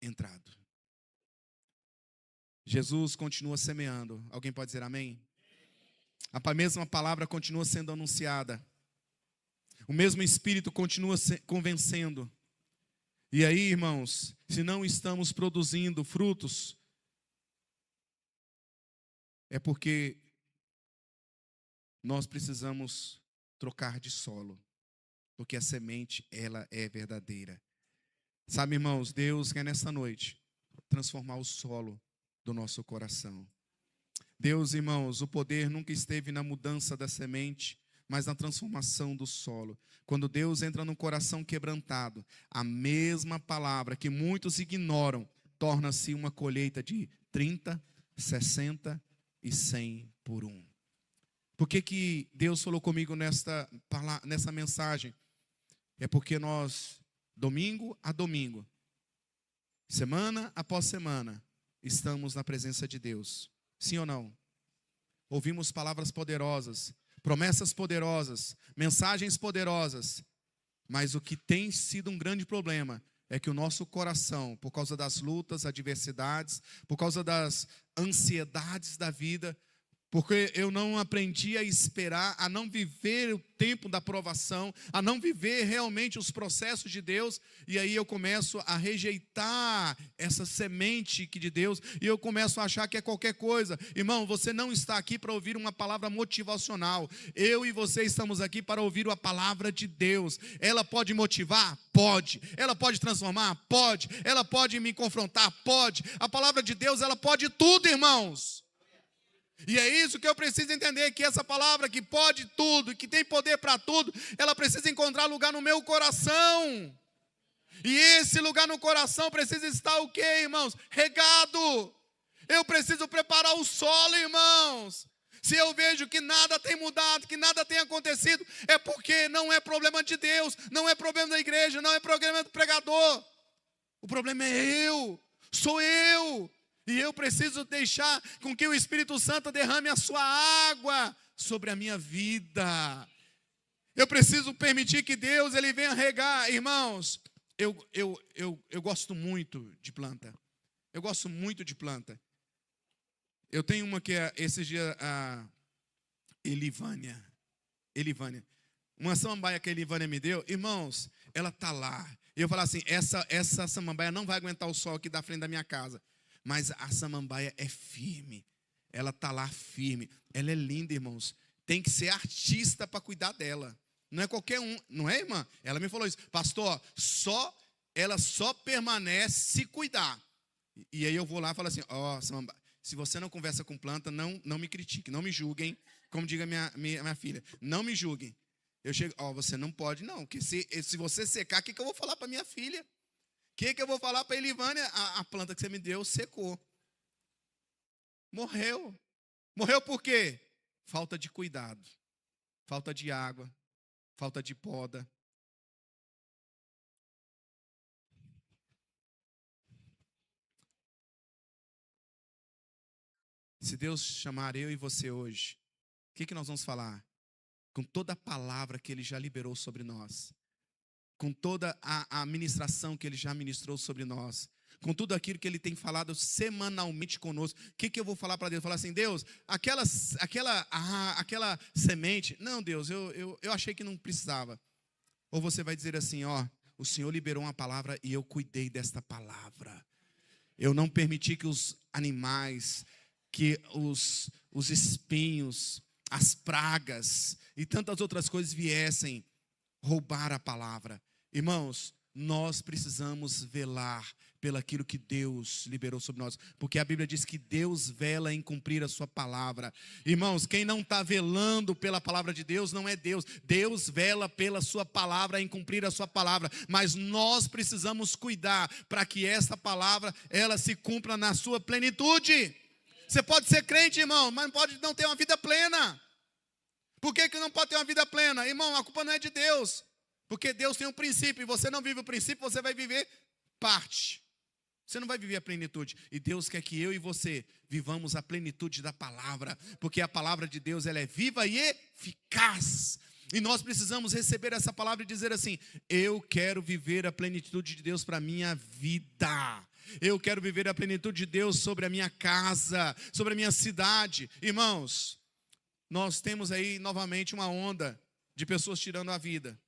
entrado. Jesus continua semeando. Alguém pode dizer amém? A mesma palavra continua sendo anunciada. O mesmo Espírito continua convencendo. E aí, irmãos, se não estamos produzindo frutos, é porque nós precisamos trocar de solo. Porque a semente, ela é verdadeira. Sabe, irmãos, Deus quer nessa noite transformar o solo do nosso coração. Deus, irmãos, o poder nunca esteve na mudança da semente, mas na transformação do solo. Quando Deus entra num coração quebrantado, a mesma palavra que muitos ignoram, torna-se uma colheita de 30, 60 e 100 por um. Por que Deus falou comigo nessa mensagem? É porque nós, domingo a domingo, semana após semana, estamos na presença de Deus. Sim ou não? Ouvimos palavras poderosas, promessas poderosas, mensagens poderosas. Mas o que tem sido um grande problema é que o nosso coração, por causa das lutas, adversidades, por causa das ansiedades da vida, porque eu não aprendi a esperar, a não viver o tempo da provação, a não viver realmente os processos de Deus, e aí eu começo a rejeitar essa semente de Deus, e eu começo a achar que é qualquer coisa. Irmão, você não está aqui para ouvir uma palavra motivacional. Eu e você estamos aqui para ouvir a palavra de Deus. Ela pode motivar? Pode. Ela pode transformar? Pode. Ela pode me confrontar? Pode. A palavra de Deus, ela pode tudo, irmãos. E é isso que eu preciso entender, que essa palavra que pode tudo, que tem poder para tudo, ela precisa encontrar lugar no meu coração. E esse lugar no coração precisa estar o quê, irmãos? Regado. Eu preciso preparar o solo, irmãos. Se eu vejo que nada tem mudado, que nada tem acontecido, é porque não é problema de Deus, não é problema da igreja, não é problema do pregador. O problema é sou eu. E eu preciso deixar com que o Espírito Santo derrame a sua água sobre a minha vida. Eu preciso permitir que Deus ele venha regar. Irmãos, eu gosto muito de planta. Eu gosto muito de planta. Eu tenho uma que é, esses dias, a Elivânia. Uma samambaia que a Elivânia me deu. Irmãos, ela está lá. E eu falo assim, essa samambaia não vai aguentar o sol aqui da frente da minha casa. Mas a samambaia é firme. Ela está lá firme. Ela é linda, irmãos. Tem que ser artista para cuidar dela. Não é qualquer um. Não é, irmã? Ela me falou isso. Pastor, ela só permanece se cuidar. E aí eu vou lá e falo assim, samambaia, se você não conversa com planta, não me critique, não me julguem. Como diga minha filha, não me julguem. Eu chego, você não pode, não. Porque se você secar, o que eu vou falar para minha filha? O que eu vou falar para a Elivânia? A planta que você me deu secou. Morreu. Morreu por quê? Falta de cuidado. Falta de água. Falta de poda. Se Deus chamar eu e você hoje, o que nós vamos falar? Com toda a palavra que Ele já liberou sobre nós. Com toda a ministração que Ele já ministrou sobre nós, com tudo aquilo que Ele tem falado semanalmente conosco, o que eu vou falar para Deus? Falar assim, Deus, aquela semente, não, Deus, eu achei que não precisava. Ou você vai dizer assim, o Senhor liberou uma palavra e eu cuidei desta palavra. Eu não permiti que os animais, que os espinhos, as pragas e tantas outras coisas viessem roubar a palavra. Irmãos, nós precisamos velar pelaquilo que Deus liberou sobre nós, porque a Bíblia diz que Deus vela em cumprir a sua palavra. Irmãos, quem não está velando pela palavra de Deus não é Deus. Deus vela pela sua palavra em cumprir a sua palavra, mas nós precisamos cuidar para que essa palavra ela se cumpra na sua plenitude. Você pode ser crente, irmão, mas pode não ter uma vida plena. Por que não pode ter uma vida plena? Irmão, a culpa não é de Deus. Porque Deus tem um princípio, e você não vive o princípio, você vai viver parte. Você não vai viver a plenitude. E Deus quer que eu e você vivamos a plenitude da palavra. Porque a palavra de Deus ela é viva e eficaz. E nós precisamos receber essa palavra e dizer assim, eu quero viver a plenitude de Deus para a minha vida. Eu quero viver a plenitude de Deus sobre a minha casa, sobre a minha cidade. Irmãos, nós temos aí novamente uma onda de pessoas tirando a vida.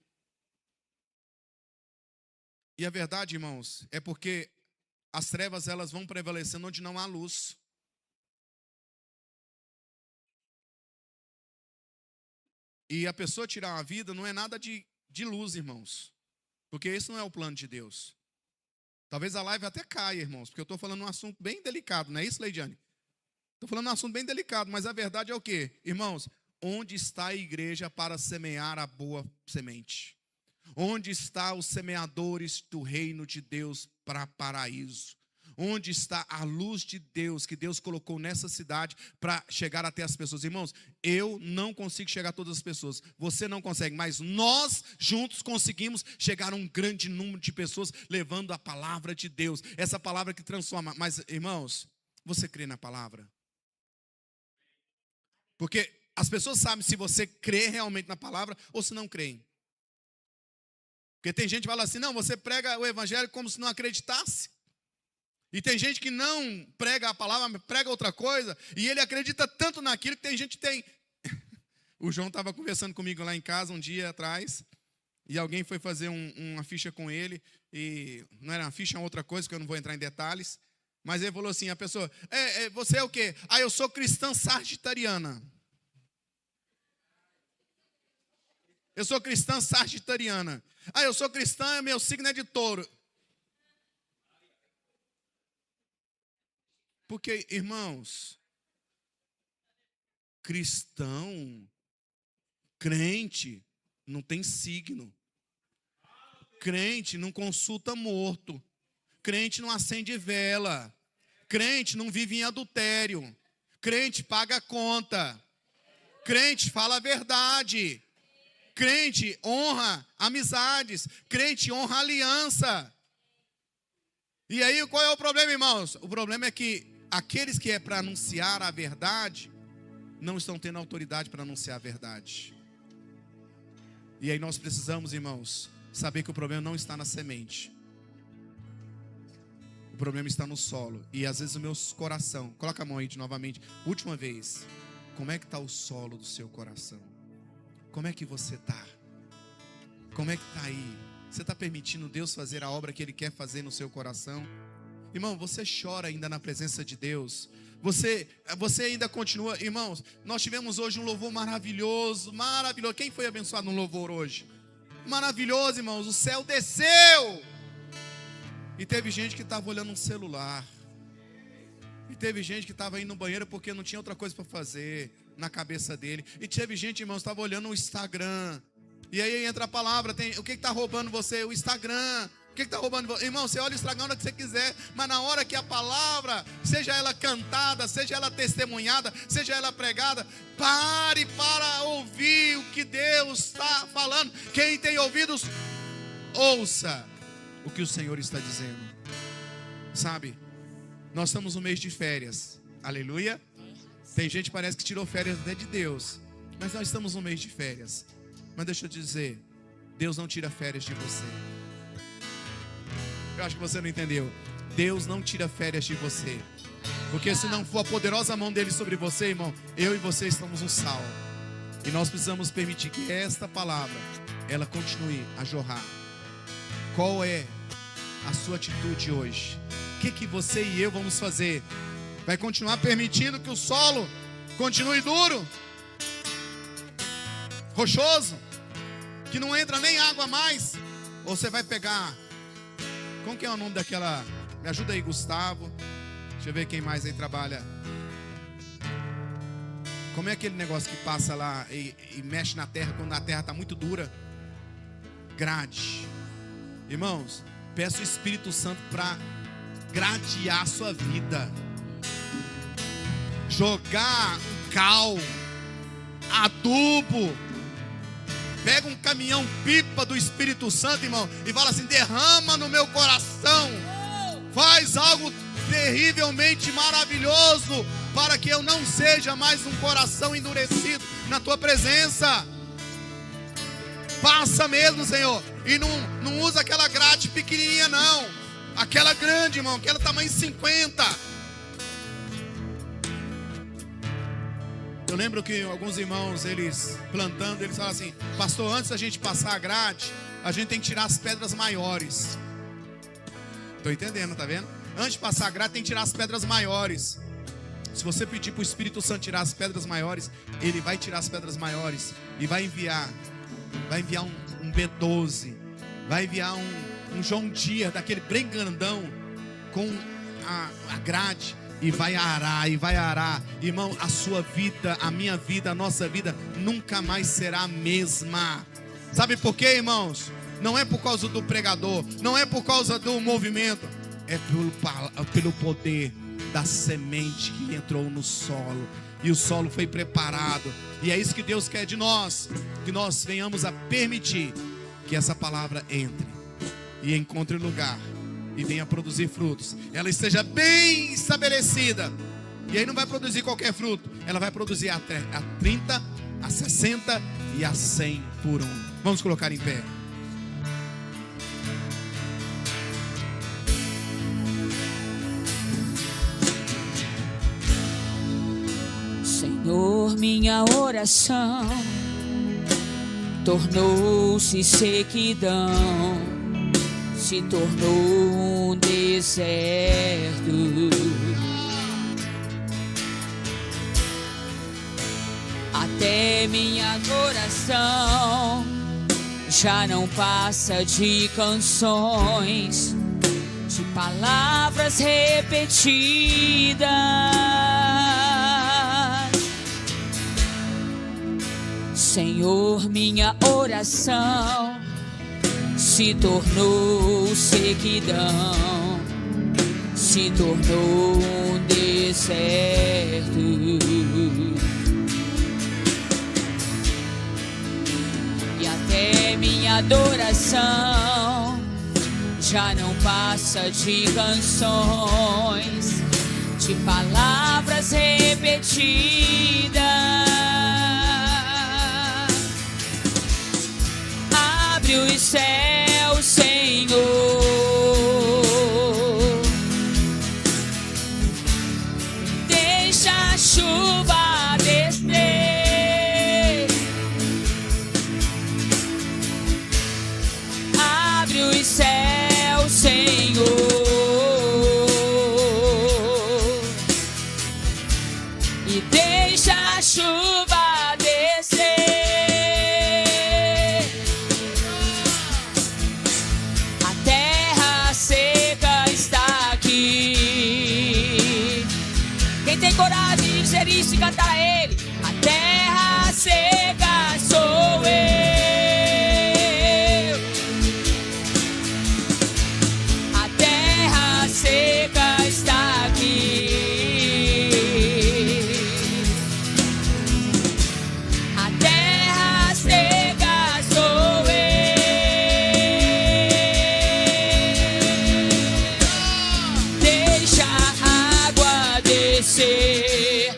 E a verdade, irmãos, é porque as trevas elas vão prevalecendo onde não há luz. E a pessoa tirar a vida não é nada de luz, irmãos. Porque isso não é o plano de Deus. Talvez a live até caia, irmãos, porque eu estou falando um assunto bem delicado, não é isso, Leidiane? Estou falando um assunto bem delicado, mas a verdade é o quê? Irmãos, onde está a igreja para semear a boa semente? Onde estão os semeadores do reino de Deus para paraíso? Onde está a luz de Deus que Deus colocou nessa cidade para chegar até as pessoas? Irmãos, eu não consigo chegar a todas as pessoas. Você não consegue, mas nós juntos conseguimos chegar a um grande número de pessoas levando a palavra de Deus. Essa palavra que transforma. Mas, irmãos, você crê na palavra? Porque as pessoas sabem se você crê realmente na palavra ou se não creem. Porque tem gente que fala assim, não, você prega o evangelho como se não acreditasse. E tem gente que não prega a palavra, mas prega outra coisa, e ele acredita tanto naquilo que tem gente que tem. O João estava conversando comigo lá em casa um dia atrás, e alguém foi fazer uma ficha com ele, e não era uma ficha, é outra coisa, que eu não vou entrar em detalhes, mas ele falou assim, a pessoa, você é o quê? Eu sou cristã sagitariana. Eu sou cristã sagitariana. Eu sou cristã, meu signo é de touro. Porque, irmãos, cristão, crente, não tem signo. Crente não consulta morto. Crente não acende vela. Crente não vive em adultério. Crente paga conta. Crente fala a verdade. Crente honra amizades. Crente honra aliança. E aí, qual é o problema, irmãos? O problema é que aqueles que é para anunciar a verdade não estão tendo autoridade para anunciar a verdade. E aí nós precisamos, irmãos, saber que o problema não está na semente. O problema está no solo. E às vezes o meu coração, coloca a mão aí novamente, última vez. Como é que está o solo do seu coração? Como é que você está? Como é que está aí? Você está permitindo Deus fazer a obra que Ele quer fazer no seu coração? Irmão, você chora ainda na presença de Deus? Você ainda continua? Irmãos, nós tivemos hoje um louvor maravilhoso, maravilhoso. Quem foi abençoado no louvor hoje? Maravilhoso, irmãos, o céu desceu. E teve gente que estava olhando um celular. E teve gente que estava indo no banheiro porque não tinha outra coisa para fazer na cabeça dele. E teve gente, irmãos, que estava olhando o Instagram. E aí entra a palavra, o que está roubando você? O Instagram. O que está roubando você? Irmão, você olha o Instagram na hora que você quiser, mas na hora que a palavra, seja ela cantada, seja ela testemunhada, seja ela pregada, pare para ouvir o que Deus está falando. Quem tem ouvidos, ouça o que o Senhor está dizendo. Sabe, nós estamos no mês de férias, aleluia. Tem gente que parece que tirou férias até de Deus, mas nós estamos no mês de férias. Mas deixa eu te dizer, Deus não tira férias de você. Eu acho que você não entendeu. Deus não tira férias de você. Porque se não for a poderosa mão dele sobre você, irmão, eu e você estamos no sal. E nós precisamos permitir que esta palavra, ela continue a jorrar. Qual é a sua atitude hoje? O que você e eu vamos fazer? Vai continuar permitindo que o solo continue duro? Rochoso? Que não entra nem água mais? Ou você vai pegar... Como que é o nome daquela... Me ajuda aí, Gustavo. Deixa eu ver quem mais aí trabalha. Como é aquele negócio que passa lá e mexe na terra quando a terra está muito dura? Grade. Irmãos, peço o Espírito Santo para gradear a sua vida. Jogar um cal, adubo. Pega um caminhão pipa do Espírito Santo, irmão, e fala assim, derrama no meu coração. Faz algo terrivelmente maravilhoso, para que eu não seja mais um coração endurecido na tua presença. Passa mesmo, Senhor. E não usa aquela grade pequenininha, não. Aquela grande, irmão, aquela tamanho 50. Eu lembro que alguns irmãos, eles plantando, eles falam assim, pastor, antes da gente passar a grade, a gente tem que tirar as pedras maiores. Estou entendendo, tá vendo? Antes de passar a grade, tem que tirar as pedras maiores. Se você pedir para o Espírito Santo tirar as pedras maiores, ele vai tirar as pedras maiores e vai enviar um B12, vai enviar um John Deere, daquele bem grandão, com a grade. E vai arar, irmão, a sua vida, a minha vida, a nossa vida nunca mais será a mesma. Sabe por quê, irmãos? Não é por causa do pregador, não é por causa do movimento, é pelo poder da semente que entrou no solo. E o solo foi preparado. E é isso que Deus quer de nós. Que nós venhamos a permitir que essa palavra entre e encontre lugar e venha produzir frutos. Ela esteja bem estabelecida. E aí não vai produzir qualquer fruto. Ela vai produzir a 30, a 60 e a 100 por um. Vamos colocar em pé. Senhor, minha oração tornou-se sequidão, se tornou um deserto. Até minha adoração já não passa de canções, de palavras repetidas. Senhor, minha oração se tornou sequidão, se tornou um deserto. E até minha adoração já não passa de canções, de palavras repetidas. Abre os céus, Senhor, deixa a chuva descer. Abre os céus, Senhor, e deixa a chuva descer. Coragem de dizer isso e cantar a Ele. A terra seca sou eu. A terra seca está aqui. A terra seca sou eu. Deixa a água descer.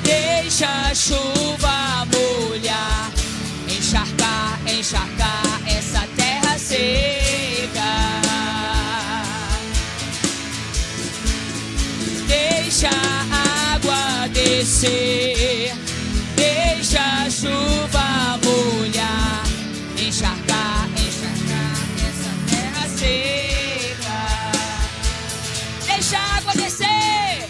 Deixa a chuva molhar, encharcar, encharcar essa terra seca. Deixa a água descer, deixa a chuva molhar, encharcar, encharcar essa terra seca. Deixa a água descer,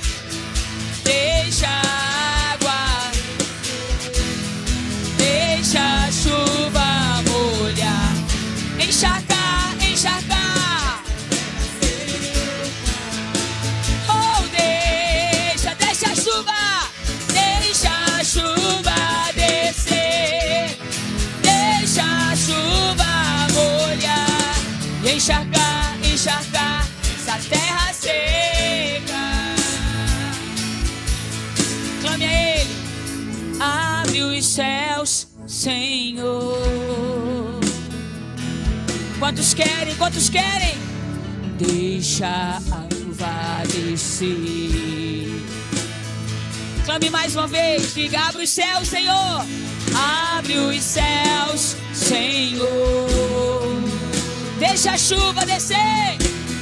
deixa a chuva molhar, encharcar, encharcar. Oh, deixa a chuva, deixa a chuva descer, deixa a chuva molhar e encharcar, encharcar essa terra seca. Clame a Ele. Abre os céus, Senhor. Quantos querem? Quantos querem? Deixa a chuva descer. Clame mais uma vez. Diga: abre os céus, Senhor. Abre os céus, Senhor. Deixa a chuva descer.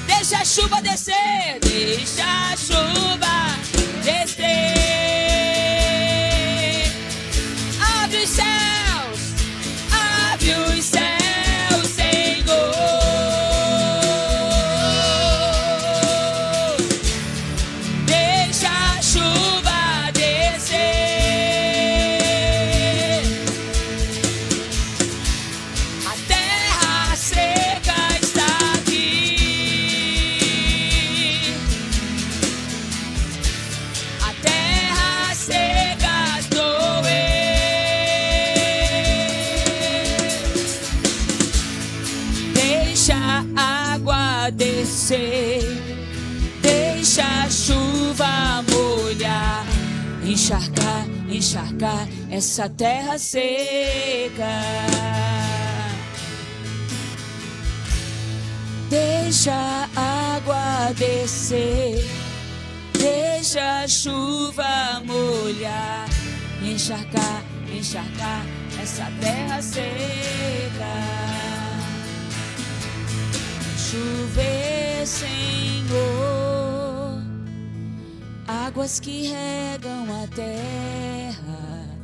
Deixa a chuva descer. Deixa a chuva descer. Abre os céus, abre os céus, Senhor. Deixa a chuva descer. A terra seca está aqui. encharcar, encharcar essa terra seca. Deixa a água descer, deixa a chuva molhar, encharcar, encharcar essa terra seca. Chover, Senhor, águas que regam a terra,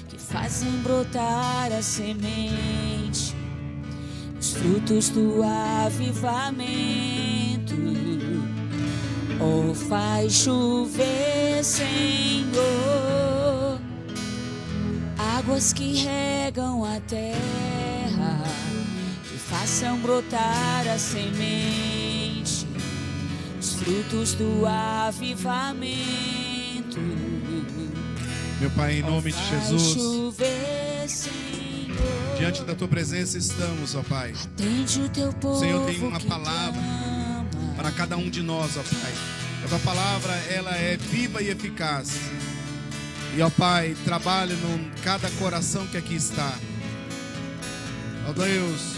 que fazem brotar a semente, os frutos do avivamento. Oh, faz chover, Senhor, águas que regam a terra, que façam brotar a semente, os frutos do avivamento. Meu Pai, em nome de Jesus, chover, Senhor, diante da Tua presença estamos, ó Pai. Atende o Teu povo. Senhor, tem uma palavra para cada um de nós, ó Pai. A Tua palavra, ela é viva e eficaz. E, ó Pai, trabalha em cada coração que aqui está. Ó Deus,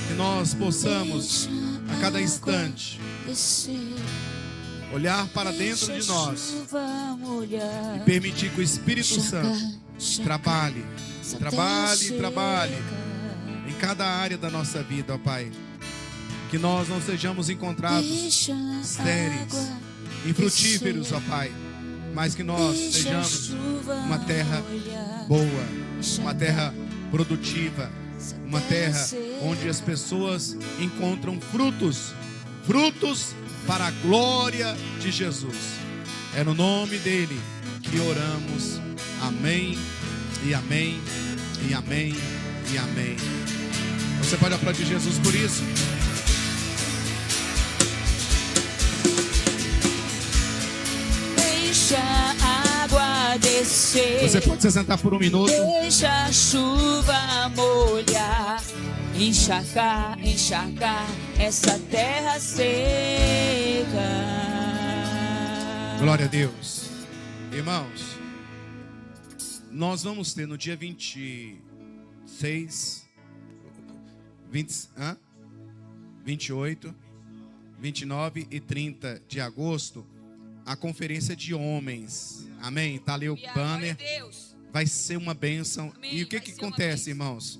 que nós possamos, a cada instante, olhar para dentro de nós e permitir que o Espírito Santo trabalhe em cada área da nossa vida, ó Pai. Que nós não sejamos encontrados estéreis, infrutíferos, ó Pai, mas que nós sejamos uma terra boa, uma terra produtiva, uma terra onde as pessoas encontram frutos para a glória de Jesus. É no nome dele que oramos. Amém, e amém, e amém, e amém. Você pode aplaudir Jesus por isso? Deixa a água descer. Você pode se sentar por um minuto. Deixa a chuva molhar, encharcar, encharcar essa terra seca. Glória a Deus. Irmãos, nós vamos ter no dia 26, 28, 29 e 30 de agosto, a conferência de homens. Amém? Está ali o banner. Vai ser uma bênção. Amém. E o que acontece, irmãos?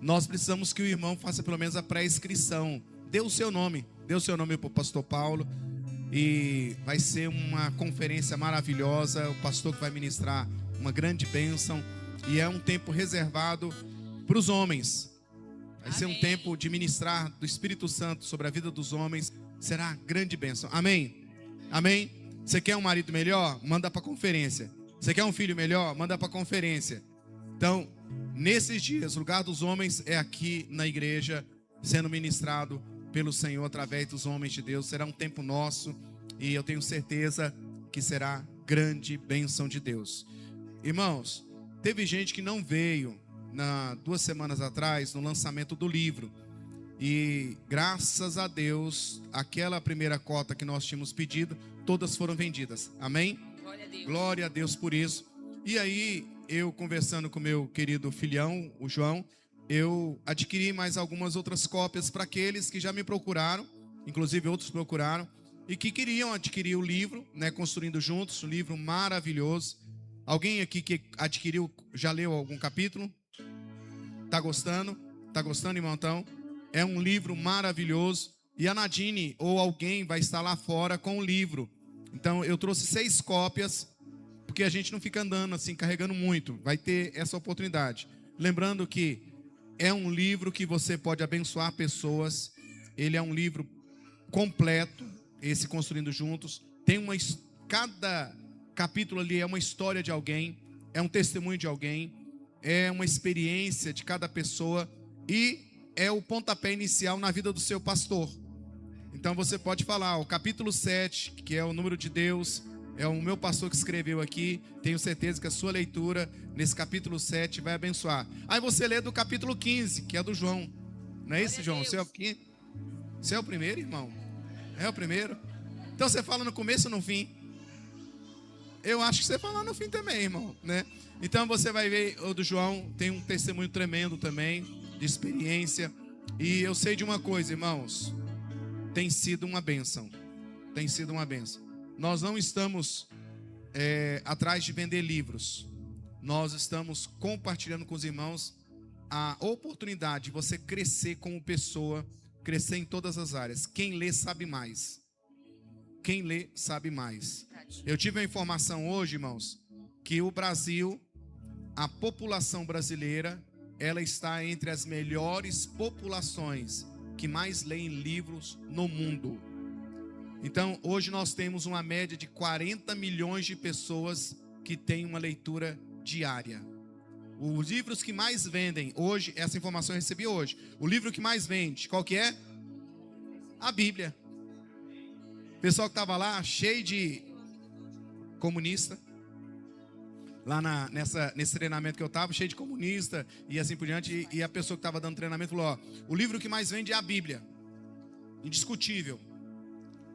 Nós precisamos que o irmão faça pelo menos a pré-inscrição. Dê o seu nome para o pastor Paulo. E vai ser uma conferência maravilhosa. O pastor que vai ministrar uma grande bênção. E é um tempo reservado para os homens. Vai ser um tempo de ministrar do Espírito Santo sobre a vida dos homens. Será grande bênção. Amém? Amém? Você quer um marido melhor? Manda para a conferência. Você quer um filho melhor? Manda para a conferência. Então, nesses dias, o lugar dos homens é aqui na igreja, sendo ministrado pelo Senhor através dos homens de Deus. Será um tempo nosso e eu tenho certeza que será grande bênção de Deus. Irmãos, teve gente que não veio 2 semanas atrás no lançamento do livro. E graças a Deus, aquela primeira cota que nós tínhamos pedido, todas foram vendidas. Amém? Glória a Deus. Glória a Deus por isso. E aí, eu conversando com meu querido filhão, o João, eu adquiri mais algumas outras cópias para aqueles que já me procuraram, inclusive outros procuraram, e que queriam adquirir o livro, né, Construindo Juntos, um livro maravilhoso. Alguém aqui que adquiriu, já leu algum capítulo? Tá gostando? Tá gostando, irmão? Então, é um livro maravilhoso. E a Nadine ou alguém vai estar lá fora com o livro. Então, eu trouxe 6 cópias, porque a gente não fica andando assim, carregando muito. Vai ter essa oportunidade. Lembrando que é um livro que você pode abençoar pessoas. Ele é um livro completo, esse Construindo Juntos. Tem cada capítulo ali é uma história de alguém, é um testemunho de alguém, é uma experiência de cada pessoa e é o pontapé inicial na vida do seu pastor. Então você pode falar, o capítulo 7, que é o número de Deus, é o meu pastor que escreveu aqui. Tenho certeza que a sua leitura nesse capítulo 7 vai abençoar. Aí você lê do capítulo 15, que é do João. Não é isso, João? Você é o primeiro, irmão? É o primeiro? Então você fala no começo ou no fim? Eu acho que você vai lá no fim também, irmão, né? Então você vai ver, o do João tem um testemunho tremendo também, de experiência. E eu sei de uma coisa, irmãos, tem sido uma bênção. Tem sido uma bênção. Nós não estamos atrás de vender livros. Nós estamos compartilhando com os irmãos a oportunidade de você crescer como pessoa, crescer em todas as áreas. Quem lê sabe mais. Quem lê sabe mais. Eu tive a informação hoje, irmãos, que o Brasil, a população brasileira, ela está entre as melhores populações que mais leem livros no mundo. Então, hoje nós temos uma média de 40 milhões de pessoas que têm uma leitura diária. Os livros que mais vendem hoje, essa informação eu recebi hoje. O livro que mais vende, qual que é? A Bíblia. O pessoal que estava lá, cheio de comunista, lá nesse treinamento que eu estava, cheio de comunista e assim por diante, e a pessoa que estava dando treinamento falou, o livro que mais vende é a Bíblia. Indiscutível.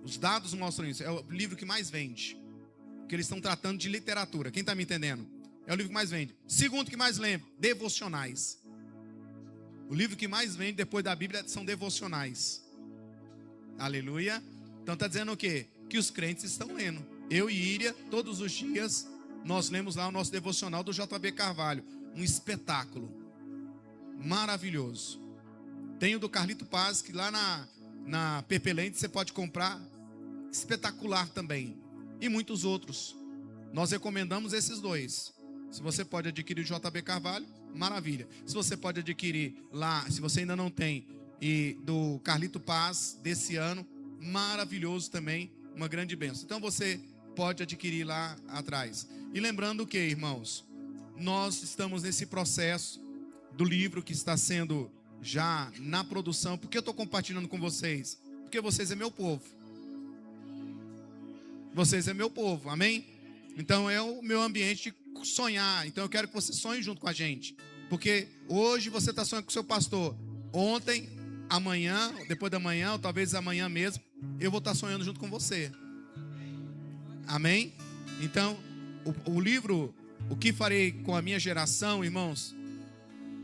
Os dados mostram isso, é o livro que mais vende. Porque eles estão tratando de literatura. Quem está me entendendo? É o livro que mais vende. Segundo que mais lembra, devocionais. O livro que mais vende depois da Bíblia são devocionais. Aleluia. Então está dizendo o quê? Que os crentes estão lendo. Eu e Íria, todos os dias, nós lemos lá o nosso devocional do J.B. Carvalho. Um espetáculo. Maravilhoso. Tem o do Carlito Paz, que lá na Pepelente você pode comprar. Espetacular também. E muitos outros. Nós recomendamos esses dois. Se você pode adquirir o J.B. Carvalho, maravilha. Se você pode adquirir lá, se você ainda não tem, e do Carlito Paz, desse ano, maravilhoso também, uma grande bênção. Então você pode adquirir lá atrás. E lembrando que, irmãos, nós estamos nesse processo do livro que está sendo já na produção. Por que eu estou compartilhando com vocês? Porque vocês é meu povo. Vocês é meu povo, amém? Então é o meu ambiente de sonhar. Então eu quero que você sonhe junto com a gente. Porque hoje você está sonhando com o seu pastor. Ontem, amanhã, depois da manhã, ou talvez amanhã mesmo, eu vou estar sonhando junto com você. Amém? Então, o livro, O que Farei com a Minha Geração, irmãos,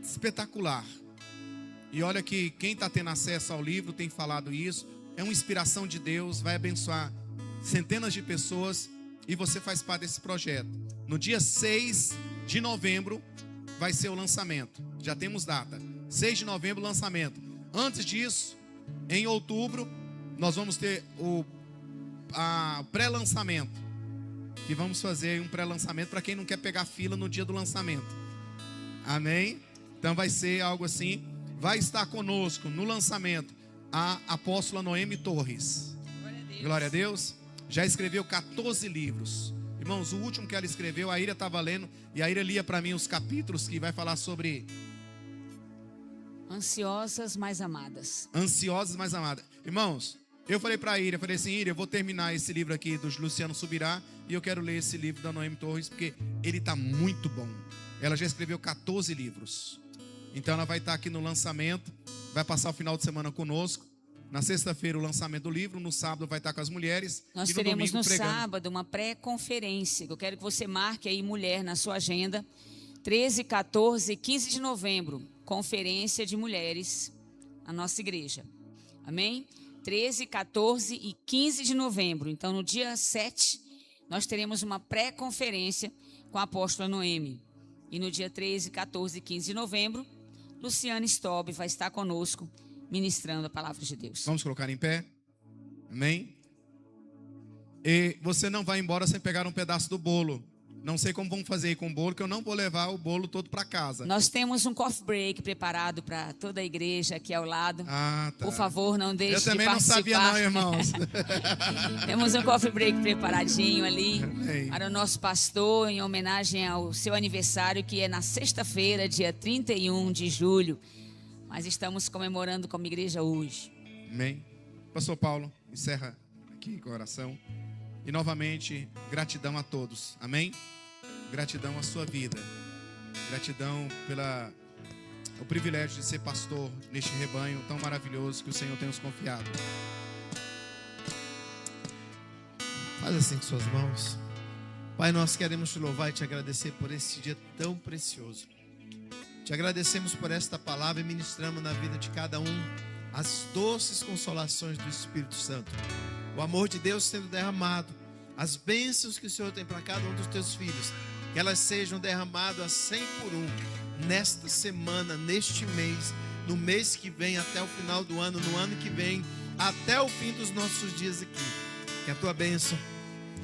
espetacular. E olha que quem está tendo acesso ao livro tem falado isso. É uma inspiração de Deus, vai abençoar centenas de pessoas e você faz parte desse projeto. No dia 6 de novembro vai ser o lançamento. Já temos data. 6 de novembro, lançamento. Antes disso, em outubro, nós vamos ter o pré-lançamento. Que vamos fazer um pré-lançamento para quem não quer pegar fila no dia do lançamento. Amém? Então vai ser algo assim. Vai estar conosco no lançamento a apóstola Noemi Torres. Glória a Deus. Já escreveu 14 livros. Irmãos, o último que ela escreveu, a Ira estava lendo, e a Ira lia para mim os capítulos que vai falar sobre Ansiosas mais amadas. Ansiosas mais amadas. Irmãos, eu falei para a Ira, falei assim, Ira, eu vou terminar esse livro aqui do Luciano Subirá, e eu quero ler esse livro da Noemi Torres, porque ele está muito bom. Ela já escreveu 14 livros. Então ela vai estar aqui no lançamento, vai passar o final de semana conosco. Na sexta-feira o lançamento do livro, no sábado vai estar com as mulheres. Nós e no teremos domingo no pregando. sábado uma pré-conferência, que eu quero que você marque aí, mulher, na sua agenda. 13, 14 e 15 de novembro, conferência de mulheres na nossa igreja. Amém? 13, 14 e 15 de novembro. Então, no dia 7, nós teremos uma pré-conferência com a apóstola Noemi. E no dia 13, 14 e 15 de novembro, Luciana Stobb vai estar conosco, ministrando a palavra de Deus. Vamos colocar em pé? Amém? E você não vai embora sem pegar um pedaço do bolo. Não sei como vamos fazer aí com o bolo, que eu não vou levar o bolo todo para casa. Nós temos um coffee break preparado para toda a igreja aqui ao lado. Ah, tá. Por favor, não deixe de participar. Eu também não sabia não, irmãos. Temos um coffee break preparadinho ali. Amém. Para o nosso pastor, em homenagem ao seu aniversário, que é na sexta-feira, dia 31 de julho. Mas estamos comemorando como igreja hoje. Amém. Pastor Paulo, encerra aqui com a oração. E novamente, gratidão a todos. Amém? Gratidão à sua vida. Gratidão pelo privilégio de ser pastor neste rebanho tão maravilhoso que o Senhor tem nos confiado. Faz assim com suas mãos. Pai, nós queremos te louvar e te agradecer por esse dia tão precioso. Te agradecemos por esta palavra e ministramos na vida de cada um as doces consolações do Espírito Santo. O amor de Deus sendo derramado, as bênçãos que o Senhor tem para cada um dos teus filhos, que elas sejam derramadas a 100 por 1, nesta semana, neste mês, no mês que vem, até o final do ano, no ano que vem, até o fim dos nossos dias aqui. Que a tua bênção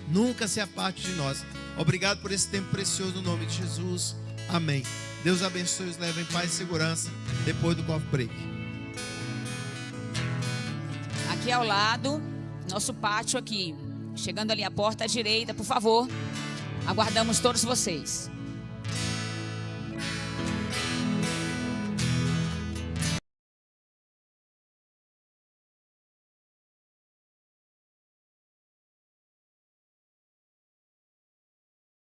nunca se aparte de nós. Obrigado por esse tempo precioso no nome de Jesus. Amém. Deus abençoe e os leve em paz e segurança depois do coffee break. Aqui ao lado, nosso pátio aqui. Chegando ali à porta à direita, por favor. Aguardamos todos vocês.